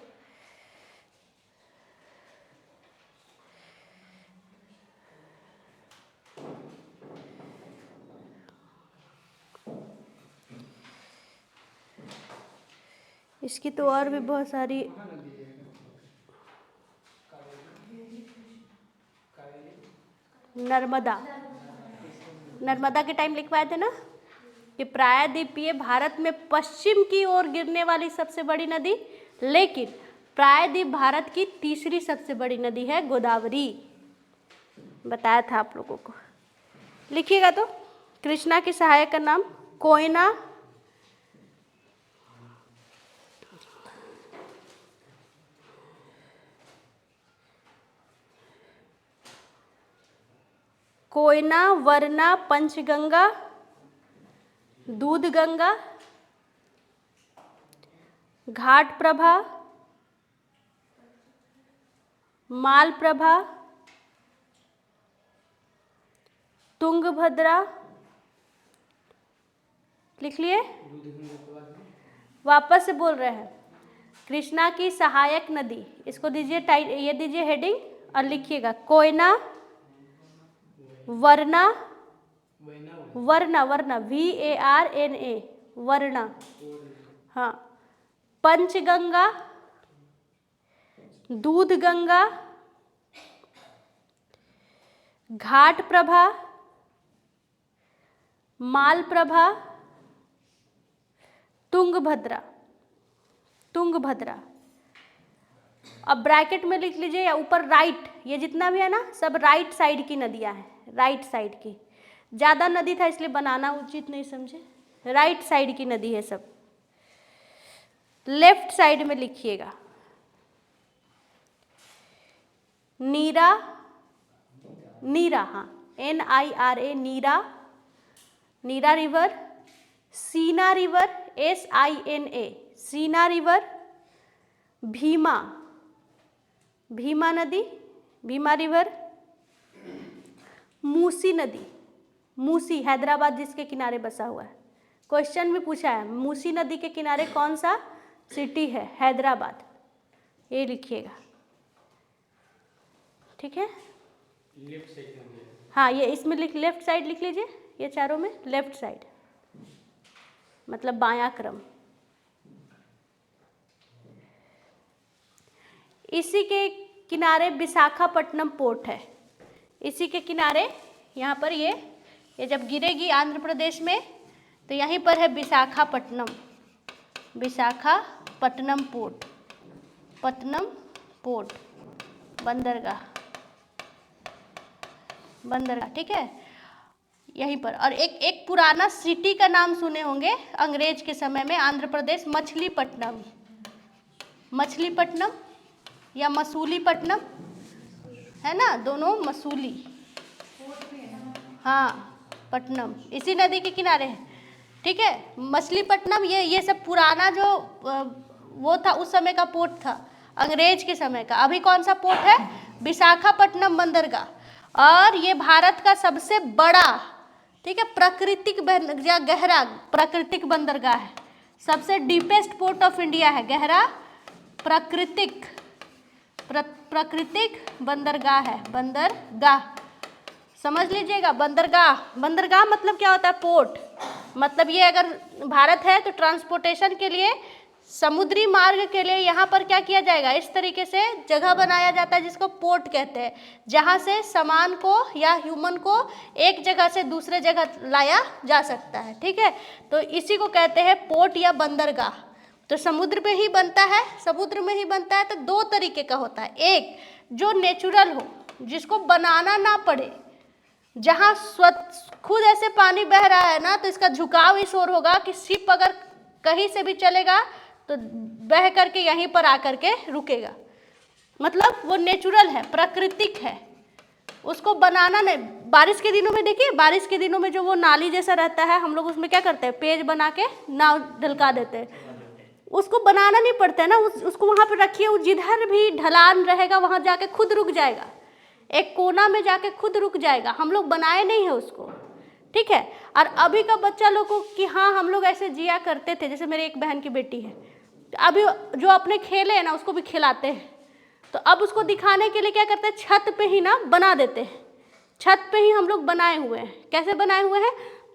इसकी तो और भी बहुत सारी, नर्मदा के टाइम लिखवाए थे ना कि प्रायद्वीपीय भारत में पश्चिम की ओर गिरने वाली सबसे बड़ी नदी, लेकिन प्रायद्वीप भारत की तीसरी सबसे बड़ी नदी है गोदावरी। बताया था आप लोगों को, लिखिएगा तो। कृष्णा की सहायक का नाम कोयना, कोयना, वरना, पंचगंगा, दूध गंगा, घाट प्रभा, माल प्रभा, तुंगभद्रा, लिख लिए? वापस से बोल रहे हैं। कृष्णा की सहायक नदी, इसको दीजिए ये दीजिए हेडिंग और लिखिएगा कोयना, वरना, वरना वरना VARNA, वरना, हाँ, पंचगंगा, दूध गंगा, घाट प्रभा, माल प्रभा, तुंगभद्रा, तुंगभद्रा। अब ब्रैकेट में लिख लीजिए या ऊपर राइट, ये जितना भी है ना सब राइट साइड की नदियां हैं, राइट साइड की। ज़्यादा नदी था इसलिए बनाना उचित नहीं समझे, राइट साइड की नदी है सब। लेफ्ट साइड में लिखिएगा नीरा, नीरा, हाँ NIRA, नीरा, नीरा रिवर, सीना रिवर SINA, सीना रिवर, भीमा, भीमा नदी, भीमा रिवर, मूसी नदी, मूसी हैदराबाद जिसके किनारे बसा हुआ है, क्वेश्चन में पूछा है मूसी नदी के किनारे कौन सा सिटी है, हैदराबाद, ये लिखिएगा, ठीक है। हाँ ये इसमें लेफ्ट साइड लिख लीजिए, ये चारों में लेफ्ट साइड मतलब बायां क्रम। इसी के किनारे विशाखापट्टनम पोर्ट है, इसी के किनारे यहाँ पर ये जब गिरेगी आंध्र प्रदेश में तो यहीं पर है विशाखापट्टनम, विशाखापट्टनम पोर्ट, पट्टनम पोर्ट, बंदरगाह, बंदरगाह, ठीक है यहीं पर। और एक पुराना सिटी का नाम सुने होंगे अंग्रेज के समय में आंध्र प्रदेश, मछलीपट्टनम, मछलीपट्टनम या मसूलीपट्टनम है ना, दोनों मसूली, हाँ पट्टनम इसी नदी के किनारे है, ठीक है। मछलीपट्टनम ये सब पुराना जो वो था उस समय का पोर्ट था, अंग्रेज के समय का। अभी कौन सा पोर्ट है, विशाखापट्टनम बंदरगाह। और ये भारत का सबसे बड़ा, ठीक है, प्राकृतिक या गहरा प्राकृतिक बंदरगाह है, सबसे डीपेस्ट पोर्ट ऑफ इंडिया है, गहरा प्राकृतिक बंदरगाह है, बंदरगाह समझ लीजिएगा। बंदरगाह, बंदरगाह मतलब क्या होता है, पोर्ट, मतलब ये अगर भारत है तो ट्रांसपोर्टेशन के लिए, समुद्री मार्ग के लिए यहाँ पर क्या किया जाएगा, इस तरीके से जगह बनाया जाता है जिसको पोर्ट कहते हैं, जहाँ से सामान को या ह्यूमन को एक जगह से दूसरे जगह लाया जा सकता है, ठीक है। तो इसी को कहते हैं पोर्ट या बंदरगाह। तो समुद्र पे ही बनता है, समुद्र में ही बनता है। तो दो तरीके का होता है, एक जो नेचुरल हो, जिसको बनाना ना पड़े, जहाँ खुद ऐसे पानी बह रहा है ना तो इसका झुकाव इस ओर होगा कि शिप अगर कहीं से भी चलेगा तो बह करके यहीं पर आकर के रुकेगा, मतलब वो नेचुरल है, प्राकृतिक है, उसको बनाना नहीं। बारिश के दिनों में देखिए, बारिश के दिनों में जो वो नाली जैसा रहता है, हम लोग उसमें क्या करते हैं, पेज बना के नाव ढलका देते हैं, उसको बनाना नहीं पड़ता है ना, उसको वहाँ पे रखिए, वो जिधर भी ढलान रहेगा वहाँ जाके खुद रुक जाएगा, एक कोना में जाके खुद रुक जाएगा, हम लोग बनाए नहीं है उसको, ठीक है। और अभी का बच्चा लोग को कि हाँ हम लोग ऐसे जिया करते थे, जैसे मेरे एक बहन की बेटी है, अभी जो अपने खेले हैं ना उसको भी खिलाते हैं, तो अब उसको दिखाने के लिए क्या करते हैं, छत पे ही ना बना देते हैं, छत पे ही हम लोग बनाए हुए हैं। कैसे बनाए हुए हैं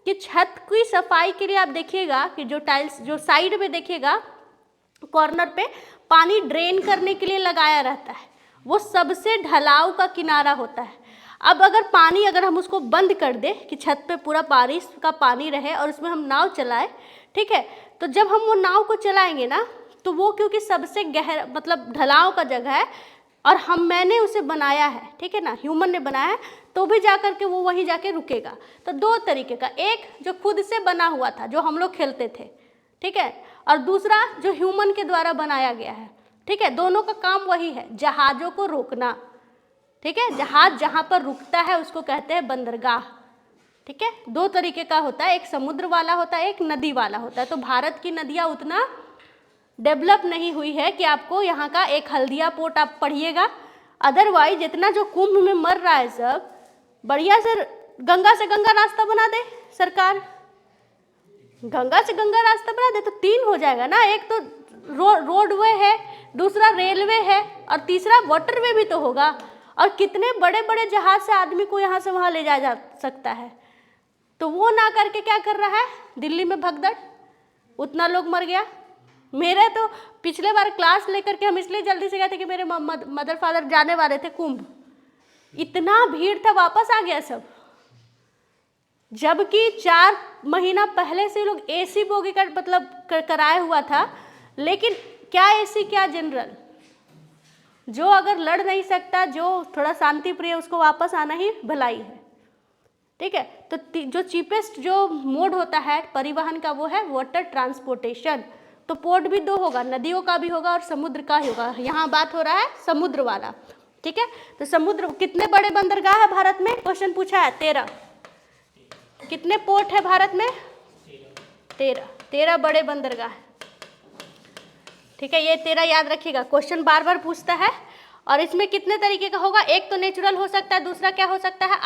कि छत की सफाई के लिए आप देखिएगा कि जो टाइल्स जो साइड में देखिएगा कॉर्नर पे पानी ड्रेन करने के लिए लगाया रहता है, वो सबसे ढलाव का किनारा होता है। अब अगर हम उसको बंद कर दें कि छत पे पूरा बारिश का पानी रहे और उसमें हम नाव चलाएं, ठीक है, तो जब हम वो नाव को चलाएंगे ना तो वो क्योंकि सबसे गहरा मतलब ढलाव का जगह है और मैंने उसे बनाया है, ठीक है ना, ह्यूमन ने बनाया है, तो भी जा कर के वो वहीं जाके रुकेगा। तो दो तरीके का, एक जो खुद से बना हुआ था जो हम लोग खेलते थे, ठीक है, और दूसरा जो ह्यूमन के द्वारा बनाया गया है, ठीक है, दोनों का काम वही है, जहाज़ों को रोकना, ठीक है, जहाज जहाँ पर रुकता है उसको कहते हैं बंदरगाह। ठीक है, दो तरीके का होता है, एक समुद्र वाला होता है, एक नदी वाला होता है। तो भारत की नदियाँ उतना डेवलप नहीं हुई है कि आपको यहाँ का एक हल्दिया पोर्ट आप पढ़िएगा। अदरवाइज जितना जो कुंभ में मर रहा है सब, बढ़िया से गंगा रास्ता बना दे सरकार, गंगा से गंगा रास्ता बना दे तो 3 हो जाएगा ना। एक तो रोडवे है, दूसरा रेलवे है, और तीसरा वाटरवे भी तो होगा। और कितने बड़े बड़े जहाज से आदमी को यहाँ से वहाँ ले जाया जा सकता है। तो वो ना करके क्या कर रहा है, दिल्ली में भगदड़, उतना लोग मर गया। मेरे तो पिछले बार क्लास लेकर के हम इसलिए जल्दी से गए थे कि मेरे मदर फादर जाने वाले थे कुंभ, इतना भीड़ था, वापस आ गया सब। जबकि 4 महीना पहले से लोग एसी बोगी का मतलब कराया हुआ था, लेकिन क्या एसी क्या जनरल, जो अगर लड़ नहीं सकता, जो थोड़ा शांति प्रिय, उसको वापस आना ही भलाई है। ठीक है, तो जो चीपेस्ट जो मोड होता है परिवहन का वो है वाटर ट्रांसपोर्टेशन। तो पोर्ट भी 2 होगा, नदियों का भी होगा और समुद्र का ही होगा। यहाँ बात हो रहा है समुद्र वाला। ठीक है, तो समुद्र, कितने बड़े बंदरगाह है भारत में, क्वेश्चन पूछा है 13। कितने पोर्ट है भारत में, 13 बड़े बंदरगाह है। ठीक है, ये 13 याद रखिएगा, क्वेश्चन बार बार पूछता है। और इसमें कितने तरीके का होगा, एक तो नेचुरल हो सकता है, दूसरा क्या हो सकता है,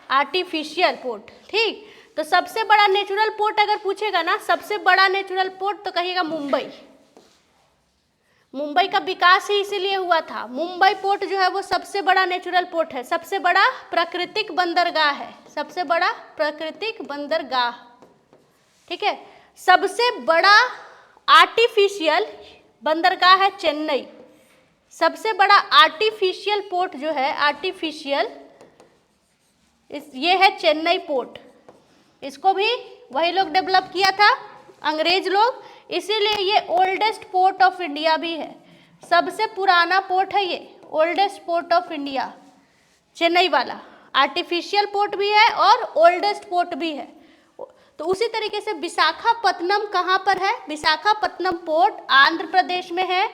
आर्टिफिशियल पोर्ट। ठीक, तो सबसे बड़ा नेचुरल पोर्ट अगर पूछेगा ना, सबसे बड़ा नेचुरल पोर्ट तो कहिएगा मुंबई का विकास ही इसीलिए हुआ था। मुंबई पोर्ट जो है वो सबसे बड़ा नेचुरल पोर्ट है, सबसे बड़ा प्राकृतिक बंदरगाह है, सबसे बड़ा प्राकृतिक बंदरगाह। ठीक है, सबसे बड़ा आर्टिफिशियल बंदरगाह है चेन्नई। सबसे बड़ा आर्टिफिशियल पोर्ट जो है, आर्टिफिशियल, ये है चेन्नई पोर्ट। इसको भी वही लोग डेवलप किया था, अंग्रेज लोग, इसीलिए ये ओल्डेस्ट पोर्ट ऑफ इंडिया भी है। सबसे पुराना पोर्ट है ये, oldest port of India, Chennai वाला। आर्टिफिशियल पोर्ट भी है और ओल्डेस्ट पोर्ट भी है। तो उसी तरीके से विशाखापत्तनम कहाँ पर है, विशाखापत्तनम पोर्ट आंध्र प्रदेश में है।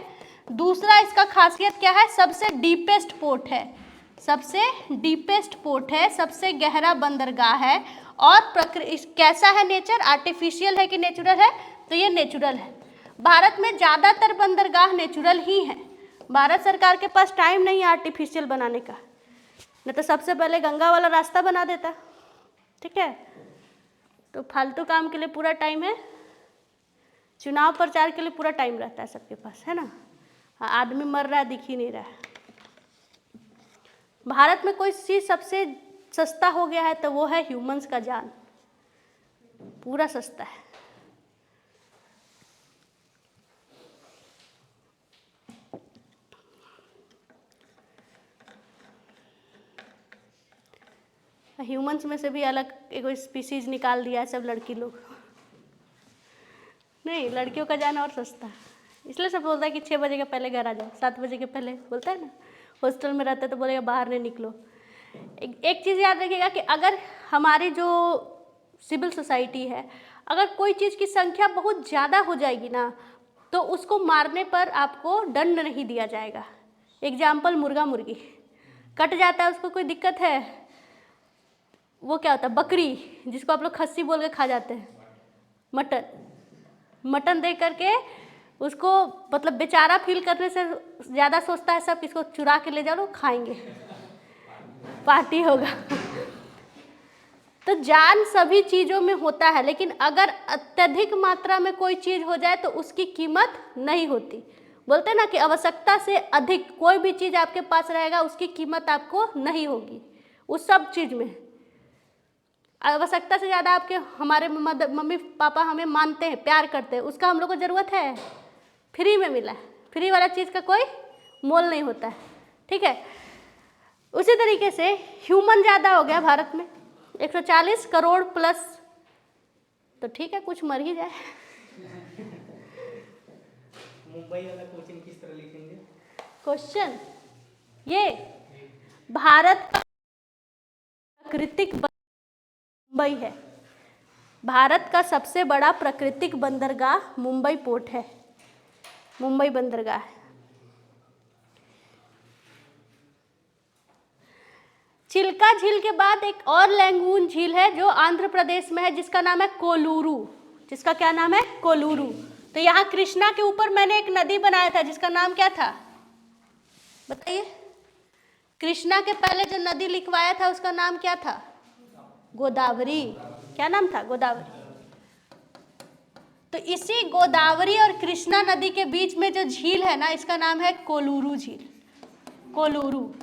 दूसरा इसका खासियत क्या है, सबसे डीपेस्ट पोर्ट है, सबसे डीपेस्ट पोर्ट है, सबसे गहरा बंदरगाह है। और कैसा है नेचर, आर्टिफिशियल है कि नेचुरल है, तो ये नेचुरल है। भारत में ज़्यादातर बंदरगाह नेचुरल ही हैं। भारत सरकार के पास टाइम नहीं है आर्टिफिशियल बनाने का, नहीं तो सबसे पहले गंगा वाला रास्ता बना देता। ठीक है, तो फालतू काम के लिए पूरा टाइम है, चुनाव प्रचार के लिए पूरा टाइम रहता है सबके पास, है ना। हाँ, आदमी मर रहा है, दिख ही नहीं रहा है। भारत में कोई चीज़ सबसे सस्ता हो गया है तो वो है ह्यूमंस का जान, पूरा सस्ता है। ह्यूमंस में से भी अलग एक स्पीसीज निकाल दिया है सब लड़की लोग। नहीं, लड़कियों का जाना और सस्ता है, इसलिए सब बोलता है कि 6 बजे के पहले घर आ जाओ, 7 बजे के पहले, बोलता है ना। हॉस्टल में रहता है तो बोलेगा बाहर नहीं निकलो। एक चीज़ याद रखिएगा कि अगर हमारी जो सिविल सोसाइटी है, अगर कोई चीज़ की संख्या बहुत ज़्यादा हो जाएगी ना, तो उसको मारने पर आपको दंड नहीं दिया जाएगा। एग्जाम्पल, मुर्गा मुर्गी कट जाता है, उसको कोई दिक्कत है, वो क्या होता है, बकरी, जिसको आप लोग खस्सी बोल के खा जाते हैं, मटन दे करके उसको मतलब बेचारा फील करने से ज़्यादा सोचता है सब इसको चुरा के ले जाओ, खाएंगे, पार्टी होगा। तो जान सभी चीज़ों में होता है, लेकिन अगर अत्यधिक मात्रा में कोई चीज़ हो जाए तो उसकी कीमत नहीं होती। बोलते हैं ना कि आवश्यकता से अधिक कोई भी चीज़ आपके पास रहेगा, उसकी कीमत आपको नहीं होगी। उस सब चीज़ में आवश्यकता से ज़्यादा आपके हमारे मम्मी पापा हमें मानते हैं, प्यार करते हैं, उसका हम लोग को ज़रूरत है, फ्री में मिला है, फ्री वाला चीज़ का कोई मोल नहीं होता है। ठीक है, उसी तरीके से ह्यूमन ज़्यादा हो गया भारत में, 140 करोड़ प्लस, तो ठीक है कुछ मर ही जाए। मुंबई वाला क्वेश्चन किस तरह लिखेंगे? क्वेश्चन ये, भारत का प्राकृतिक मुंबई है, भारत का सबसे बड़ा प्राकृतिक बंदरगाह मुंबई पोर्ट है, मुंबई बंदरगाह है। चिल्का झील के बाद एक और लैंगून झील है जो आंध्र प्रदेश में है, जिसका नाम है कोलूरू। जिसका क्या नाम है? कोलूरू। तो यहाँ कृष्णा के ऊपर मैंने एक नदी बनाया था जिसका नाम क्या था, बताइए। कृष्णा के पहले जो नदी लिखवाया था उसका नाम क्या था? गोदावरी। क्या नाम था? गोदावरी। तो इसी गोदावरी और कृष्णा नदी के बीच में जो झील है ना, इसका नाम है कोलूरू झील। कोलूरू।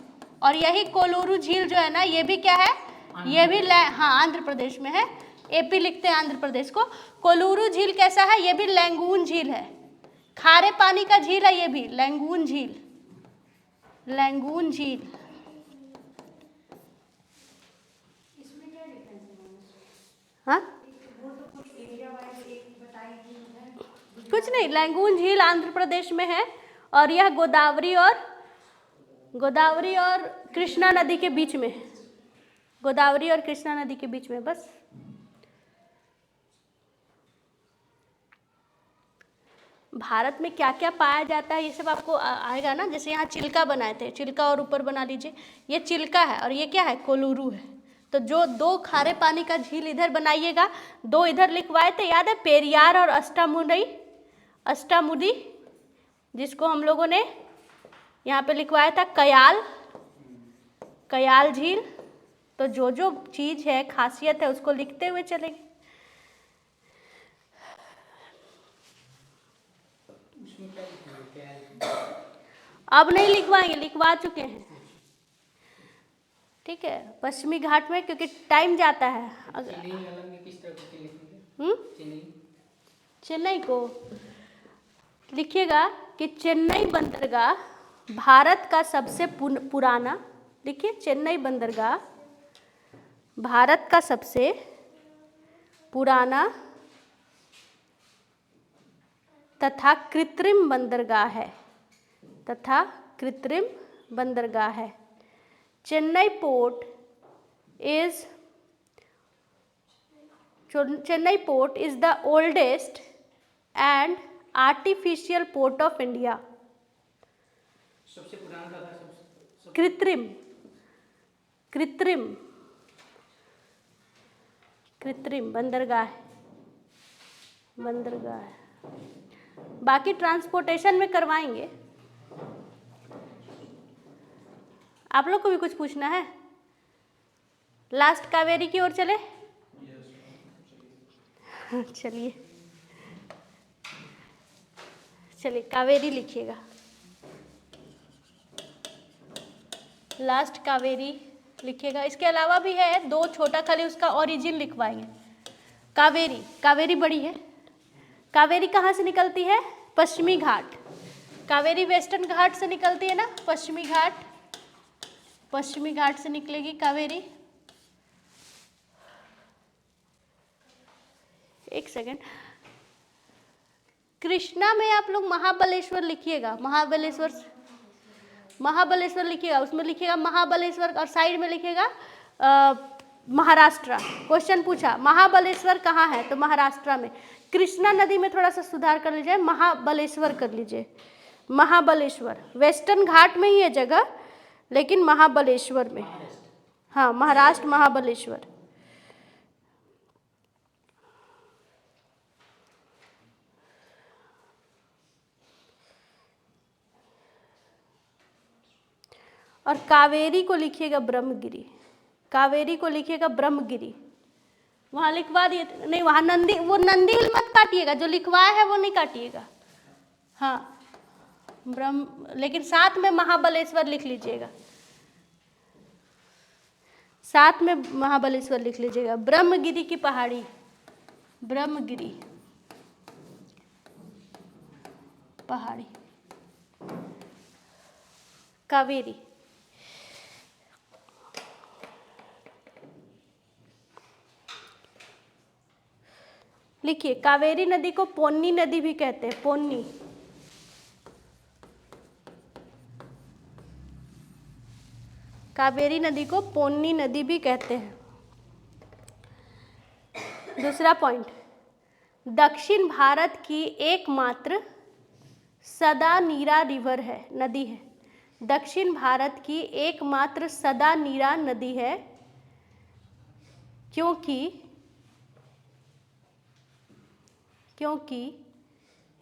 और यही कोलूरू झील जो है ना, ये भी क्या है? ये भी हाँ आंध्र प्रदेश में है। एपी लिखते हैं आंध्र प्रदेश को। कोलूरू झील कैसा है? ये भी लैंगून झील है, खारे पानी का झील है ये भी, लैंगून झील। लैंगून झील। हाँ कुछ नहीं, लैंगून झील आंध्र प्रदेश में है और यह गोदावरी और कृष्णा नदी के बीच में है। गोदावरी और कृष्णा नदी के बीच में। बस भारत में क्या क्या पाया जाता है ये सब आपको आएगा ना। जैसे यहाँ चिल्का बनाए थे, चिल्का और ऊपर बना लीजिए, ये चिल्का है और ये क्या है? कोलूरू है। तो जो दो खारे पानी का झील इधर बनाइएगा, दो इधर लिखवाए थे, याद है? पेरियार और अष्टामुडी, जिसको हम लोगों ने यहाँ पे लिखवाया था कयाल झील। तो जो जो चीज़ है, खासियत है, उसको लिखते हुए चलेंगे। अब नहीं लिखवाएंगे, लिखवा चुके हैं, ठीक है। पश्चिमी घाट में क्योंकि टाइम जाता है। चेन्नई को लिखिएगा कि चेन्नई बंदरगाह भारत का सबसे पुराना, लिखिए चेन्नई बंदरगाह भारत का सबसे पुराना तथा कृत्रिम बंदरगाह है। Chennai port is the oldest and artificial port of India. सबसे पुराना था, कृत्रिम बंदरगाह। बाकी ट्रांसपोर्टेशन में करवाएंगे। आप लोग को भी कुछ पूछना है? लास्ट कावेरी की ओर चले। चलिए कावेरी लिखिएगा। लास्ट कावेरी लिखिएगा। इसके अलावा भी है दो छोटा, खाली उसका ओरिजिन लिखवाएंगे। कावेरी बड़ी है। कावेरी कहाँ से निकलती है? पश्चिमी घाट। कावेरी वेस्टर्न घाट से निकलती है ना, पश्चिमी घाट से निकलेगी कावेरी। एक सेकेंड, कृष्णा में आप लोग महाबलेश्वर लिखिएगा। महाबलेश्वर लिखिएगा, उसमें लिखिएगा महाबलेश्वर और साइड में लिखिएगा महाराष्ट्र। क्वेश्चन पूछा महाबलेश्वर कहाँ है, तो महाराष्ट्र में। कृष्णा नदी में थोड़ा सा सुधार कर लीजिए, महाबलेश्वर कर लीजिए। महाबलेश्वर वेस्टर्न घाट में ही है जगह, लेकिन महाबलेश्वर में। हाँ महाराष्ट्र, महाबलेश्वर। और कावेरी को लिखिएगा ब्रह्मगिरी। वहाँ लिखवा दिए नहीं, वहाँ नंदी मत काटिएगा, जो लिखवाया है वो नहीं काटिएगा। हाँ लेकिन साथ में महाबलेश्वर लिख लीजिएगा, ब्रह्मगिरी की पहाड़ी, कावेरी। लिखिए कावेरी नदी को पोन्नी नदी भी कहते हैं, पोन्नी। कावेरी नदी को पोन्नी नदी भी कहते हैं। दूसरा पॉइंट, दक्षिण भारत की एकमात्र सदा नीरा रिवर है, नदी है, दक्षिण भारत की एकमात्र सदा नीरा नदी है क्योंकि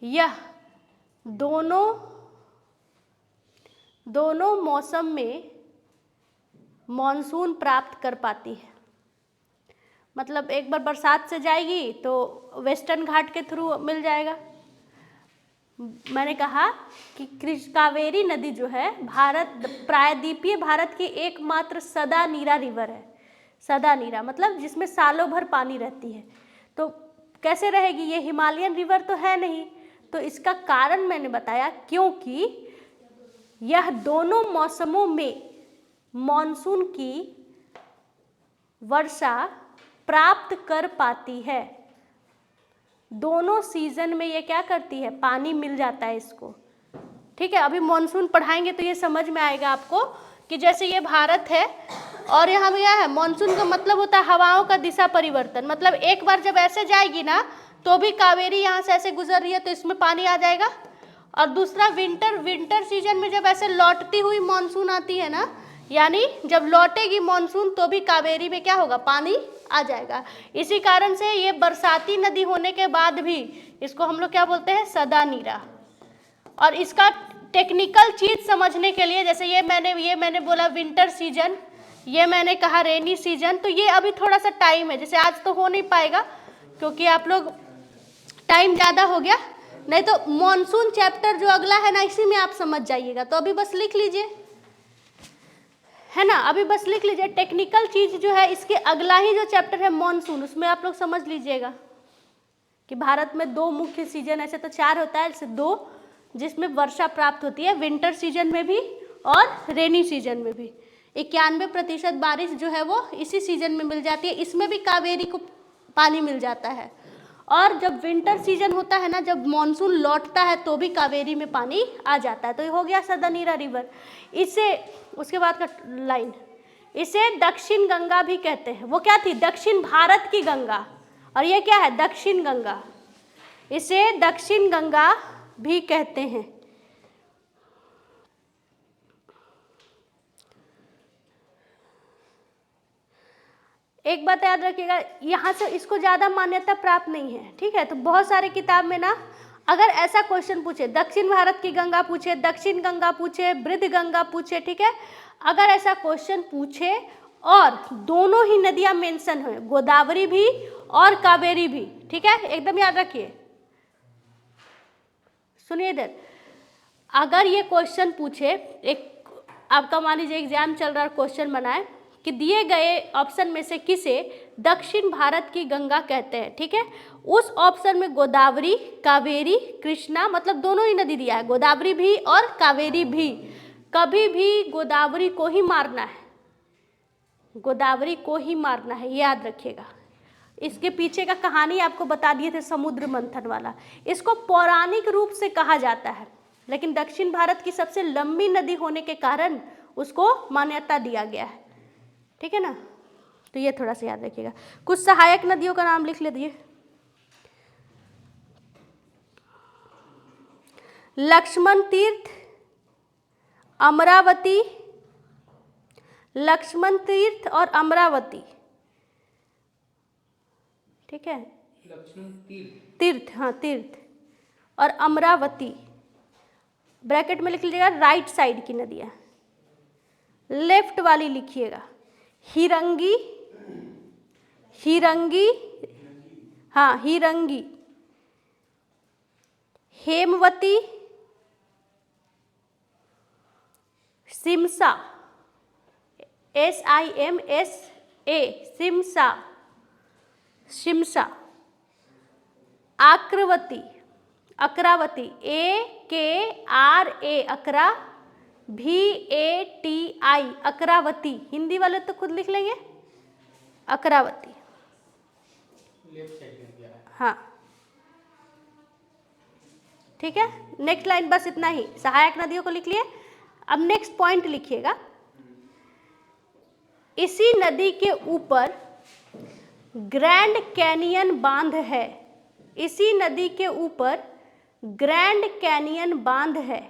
यह दोनों मौसम में मॉनसून प्राप्त कर पाती है। मतलब एक बार बरसात से जाएगी तो वेस्टर्न घाट के थ्रू मिल जाएगा। मैंने कहा कि कावेरी नदी जो है प्रायद्वीपीय भारत की एकमात्र सदा नीरा रिवर है। सदा नीरा मतलब जिसमें सालों भर पानी रहती है। तो कैसे रहेगी, ये हिमालयन रिवर तो है नहीं। तो इसका कारण मैंने बताया क्योंकि यह दोनों मौसमों में मॉनसून की वर्षा प्राप्त कर पाती है। दोनों सीजन में ये क्या करती है, पानी मिल जाता है इसको। ठीक है, अभी मॉनसून पढ़ाएंगे तो ये समझ में आएगा आपको कि जैसे ये भारत है और यहाँ क्या है, मॉनसून का मतलब होता है हवाओं का दिशा परिवर्तन। मतलब एक बार जब ऐसे जाएगी ना तो भी कावेरी यहाँ से ऐसे गुजर रही है तो इसमें पानी आ जाएगा। और दूसरा विंटर सीजन में जब ऐसे लौटती हुई मॉनसून आती है ना, यानी जब लौटेगी मॉनसून तो भी कावेरी में क्या होगा, पानी आ जाएगा। इसी कारण से ये बरसाती नदी होने के बाद भी इसको हम लोग क्या बोलते हैं, सदा नीरा। और इसका टेक्निकल चीज समझने के लिए, जैसे ये मैंने बोला विंटर सीजन, ये मैंने कहा रेनी सीजन, तो ये अभी थोड़ा सा टाइम है। जैसे आज तो हो नहीं पाएगा क्योंकि आप लोग टाइम ज़्यादा हो गया, नहीं तो मॉनसून चैप्टर जो अगला है ना इसी में आप समझ जाइएगा। तो अभी बस लिख लीजिए, है ना, अभी बस लिख लीजिए। टेक्निकल चीज जो है इसके अगला ही जो चैप्टर है मॉनसून, उसमें आप लोग समझ लीजिएगा कि भारत में 2 मुख्य सीजन, ऐसे तो 4 होता है, ऐसे 2 जिसमें वर्षा प्राप्त होती है, विंटर सीजन में भी और रेनी सीजन में भी। 91% बारिश जो है वो इसी सीजन में मिल जाती है। इसमें भी कावेरी को पानी मिल जाता है। और जब विंटर सीजन होता है ना, जब मॉनसून लौटता है तो भी कावेरी में पानी आ जाता है। तो ये हो गया सदा नीरा रिवर। इसे उसके बाद का लाइन, इसे दक्षिण गंगा भी कहते हैं। वो क्या थी, दक्षिण भारत की गंगा, और ये क्या है, दक्षिण गंगा। इसे दक्षिण गंगा भी कहते हैं। एक बात याद रखिएगा, यहाँ से इसको ज़्यादा मान्यता प्राप्त नहीं है। ठीक है, तो बहुत सारे किताब में ना अगर ऐसा क्वेश्चन पूछे, दक्षिण भारत की गंगा पूछे, दक्षिण गंगा पूछे, वृद्ध गंगा पूछे, ठीक है, अगर ऐसा क्वेश्चन पूछे और दोनों ही नदियाँ मेंशन हो, गोदावरी भी और कावेरी भी, ठीक है, एकदम याद रखिए। सुनिए इधर, अगर ये क्वेश्चन पूछे, एक आपका मान लीजिए एग्जाम चल रहा है, क्वेश्चन बनाए कि दिए गए ऑप्शन में से किसे दक्षिण भारत की गंगा कहते हैं, ठीक है, उस ऑप्शन में गोदावरी, कावेरी, कृष्णा, मतलब दोनों ही नदी दिया है, गोदावरी भी और कावेरी भी। कभी भी गोदावरी को ही मारना है, गोदावरी को ही मारना है, ये याद रखिएगा। इसके पीछे का कहानी आपको बता दिए थे, समुद्र मंथन वाला। इसको पौराणिक रूप से कहा जाता है, लेकिन दक्षिण भारत की सबसे लंबी नदी होने के कारण उसको मान्यता दिया गया है। ठीक है ना, तो ये थोड़ा सा याद रखिएगा। कुछ सहायक नदियों का नाम लिख लीजिए। लक्ष्मण तीर्थ, अमरावती, लक्ष्मण तीर्थ और अमरावती, ठीक है, लक्ष्मण तीर्थ, हाँ तीर्थ और अमरावती, ब्रैकेट में लिख लीजिएगा राइट साइड की नदियाँ। लेफ्ट वाली लिखिएगा हिरंगी, हिरंगी, हाँ हिरंगी, हेमवती, सिमसा, SIMSA, सिमसा, शिमसा, आक्रवती, अकरावती, AKRA, अकरा, VATI, अकरावती, हिंदी वाले तो खुद लिख लेंगे, अकरावती, लेफ्ट साइड में गया है। हाँ ठीक है। नेक्स्ट लाइन बस इतना ही, सहायक नदियों को लिख लिए। अब नेक्स्ट पॉइंट लिखिएगा, इसी नदी के ऊपर ग्रैंड कैनियन बांध है, इसी नदी के ऊपर ग्रैंड कैनियन बांध है।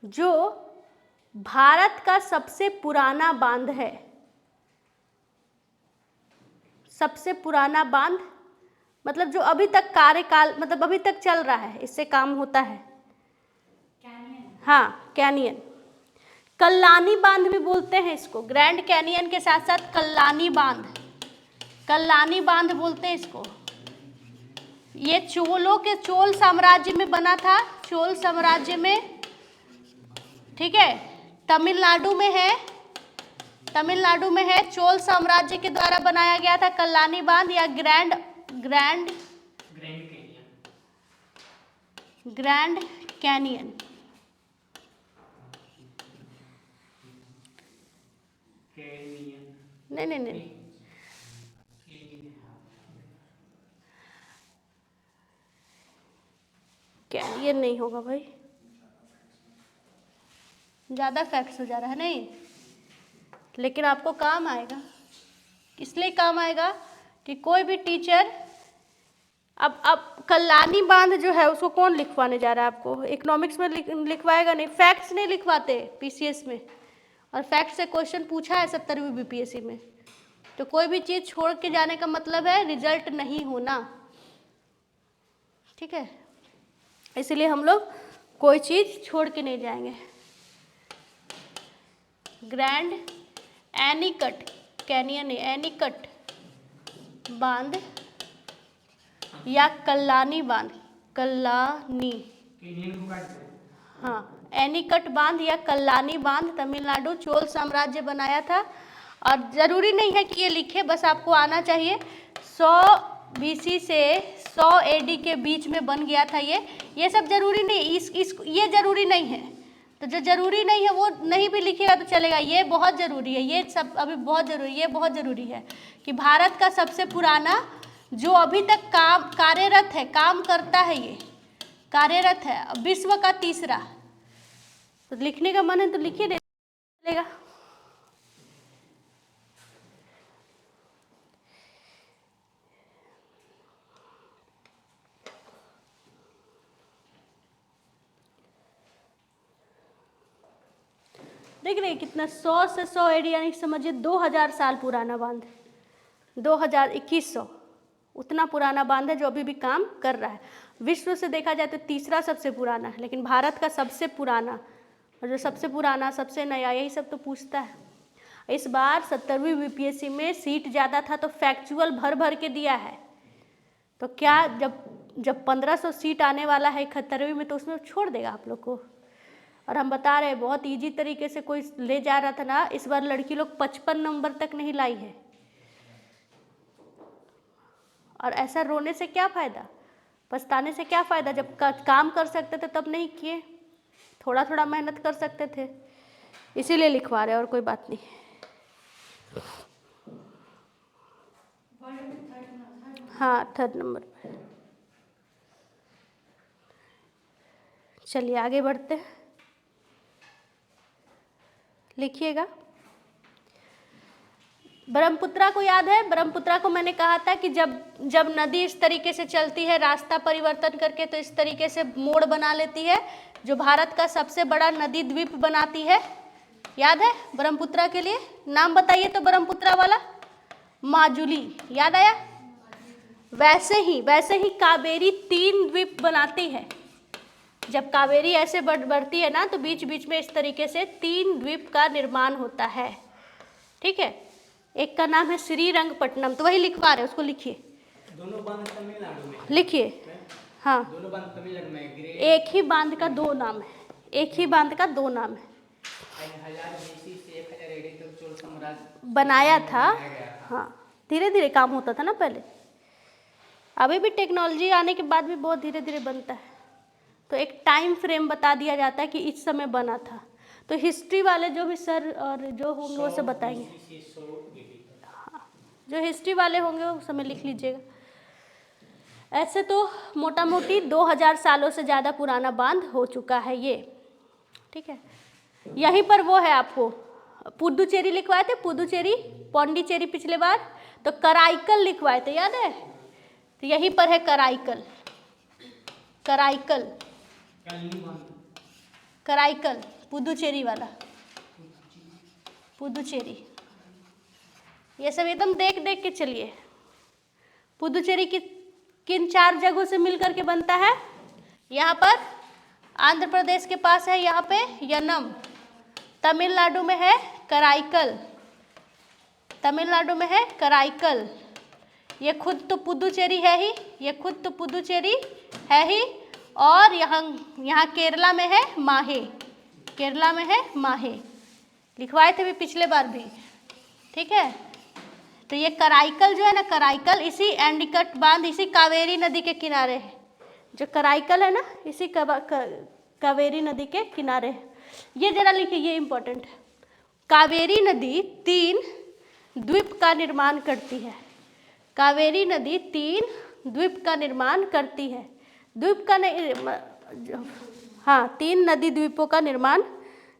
जो भारत का सबसे पुराना बांध है, सबसे पुराना बांध मतलब जो अभी तक कार्यकाल मतलब अभी तक चल रहा है, इससे काम होता है। हाँ, कैनियन। कल्लानी बांध भी बोलते हैं इसको, ग्रैंड कैनियन के साथ साथ कल्लानी बांध, कल्लानी बांध बोलते हैं इसको। ये चोल साम्राज्य में बना था, चोल साम्राज्य में, ठीक है। तमिलनाडु में है, तमिलनाडु में है, चोल साम्राज्य के द्वारा बनाया गया था कल्लानी बांध या ग्रैंड कैनियन। नहीं, कैनियन नहीं होगा भाई, ज़्यादा फैक्ट्स हो जा रहा है। नहीं, लेकिन आपको काम आएगा, इसलिए काम आएगा कि कोई भी टीचर अब कल्लानी बांध जो है उसको कौन लिखवाने जा रहा है आपको? इकोनॉमिक्स में लिखवाएगा नहीं, फैक्ट्स नहीं लिखवाते पीसीएस में, और फैक्ट से क्वेश्चन पूछा है 70वीं बीपीएससी में। तो कोई भी चीज़ छोड़ के जाने का मतलब है रिजल्ट नहीं होना, ठीक है। इसलिए हम लोग कोई चीज़ छोड़ के नहीं जाएंगे। ग्रैंड एनीकट कैनियन, एनीकट बांध या कल्लानी बांध, कल्लानी, हाँ, एनीकट बांध या कल्लानी बांध तमिलनाडु चोल साम्राज्य बनाया था। और ज़रूरी नहीं है कि ये लिखे, बस आपको आना चाहिए। 100 बीसी से 100 एडी के बीच में बन गया था ये सब जरूरी नहीं, ये जरूरी नहीं है। तो जो जरूरी नहीं है वो नहीं भी लिखेगा तो चलेगा, ये बहुत ज़रूरी है, ये सब अभी बहुत ज़रूरी, ये बहुत ज़रूरी है कि भारत का सबसे पुराना जो अभी तक कार्यरत है, काम करता है, ये कार्यरत है, विश्व का तीसरा। तो लिखने का मन है तो लिखिए, नहीं चलेगा। देख रहे हैं कितना, 100 से 100 एडी यानी समझिए 2000 साल पुराना बांध, 2100 उतना पुराना बांध है जो अभी भी काम कर रहा है। विश्व से देखा जाए तो तीसरा सबसे पुराना है, लेकिन भारत का सबसे पुराना, और जो सबसे पुराना सबसे नया यही सब तो पूछता है। इस बार 70वीं बीपीएससी में सीट ज़्यादा था तो फैक्चुअल भर भर के दिया है। तो क्या जब 1500 सीट आने वाला है 71वीं में तो उसमें छोड़ देगा आप लोग को। और हम बता रहे हैं बहुत ईजी तरीके से कोई ले जा रहा था ना, इस बार लड़की लोग 55 नंबर तक नहीं लाई है। और ऐसा रोने से क्या फ़ायदा, पछताने से क्या फ़ायदा, जब काम कर सकते थे तब नहीं किए, थोड़ा थोड़ा मेहनत कर सकते थे, इसीलिए लिखवा रहे, और कोई बात नहीं। हाँ, 3rd नंबर पर। चलिए आगे बढ़ते हैं, लिखिएगा। ब्रह्मपुत्रा को याद है, ब्रह्मपुत्रा को मैंने कहा था कि जब नदी इस तरीके से चलती है रास्ता परिवर्तन करके तो इस तरीके से मोड़ बना लेती है, जो भारत का सबसे बड़ा नदी द्वीप बनाती है। याद है ब्रह्मपुत्रा के लिए नाम बताइए तो, ब्रह्मपुत्रा वाला माजुली, याद आया। वैसे ही कावेरी 3 द्वीप बनाती है। जब कावेरी ऐसे बढ़ती है ना तो बीच बीच में इस तरीके से 3 द्वीप का निर्माण होता है, ठीक है। एक का नाम है श्रीरंगपट्टनम, तो वही लिखवा रहे हैं, उसको लिखिए। दोनों बांध तमिलनाडु में लिखिए, हाँ, दोनों बांध तमिलनाडु में। एक ही बांध का 2 नाम है, एक ही बांध का 2 नाम है। 1000 बीसी से 1000 एडी तक चोल साम्राज्य बनाया था, हाँ, धीरे धीरे काम होता था ना पहले, अभी भी टेक्नोलॉजी आने के बाद भी बहुत धीरे धीरे बनता है। तो एक टाइम फ्रेम बता दिया जाता है कि इस समय बना था। तो हिस्ट्री वाले जो भी सर और जो होंगे वो सब बताएंगे, हाँ, जो हिस्ट्री वाले होंगे वो समय लिख लीजिएगा। ऐसे तो मोटा मोटी 2000 सालों से ज़्यादा पुराना बांध हो चुका है ये, ठीक है। यहीं पर वो है, आपको पुदुचेरी लिखवाए थे, पुदुचेरी, पौंडीचेरी पिछले बार, तो कराईकल लिखवाए थे, याद है। तो यहीं पर है कराईकल, कराईकल, कराईकल, पुदुचेरी वाला, पुदुचेरी। ये सब एकदम देख देख के चलिए। पुदुचेरी की किन 4 जगहों से मिलकर के बनता है? यहाँ पर आंध्र प्रदेश के पास है, यहाँ पे यनम, तमिलनाडु में है कराईकल, तमिलनाडु में है कराईकल। ये खुद तो पुदुचेरी है ही, ये खुद तो पुदुचेरी है ही, और यहाँ केरला में है माहे, केरला में है माहे, लिखवाए थे भी पिछले बार भी, ठीक है। तो ये कराईकल जो है ना, कराईकल इसी एंडिकट बांध, इसी कावेरी नदी के किनारे है। जो कराईकल है ना, इसी कावेरी नदी के किनारे है। ये जरा लिखिए, ये इंपॉर्टेंट है। कावेरी नदी 3 द्वीप का निर्माण करती है। कावेरी नदी 3 द्वीप का निर्माण करती है। द्वीप का हाँ, 3 नदी द्वीपों का निर्माण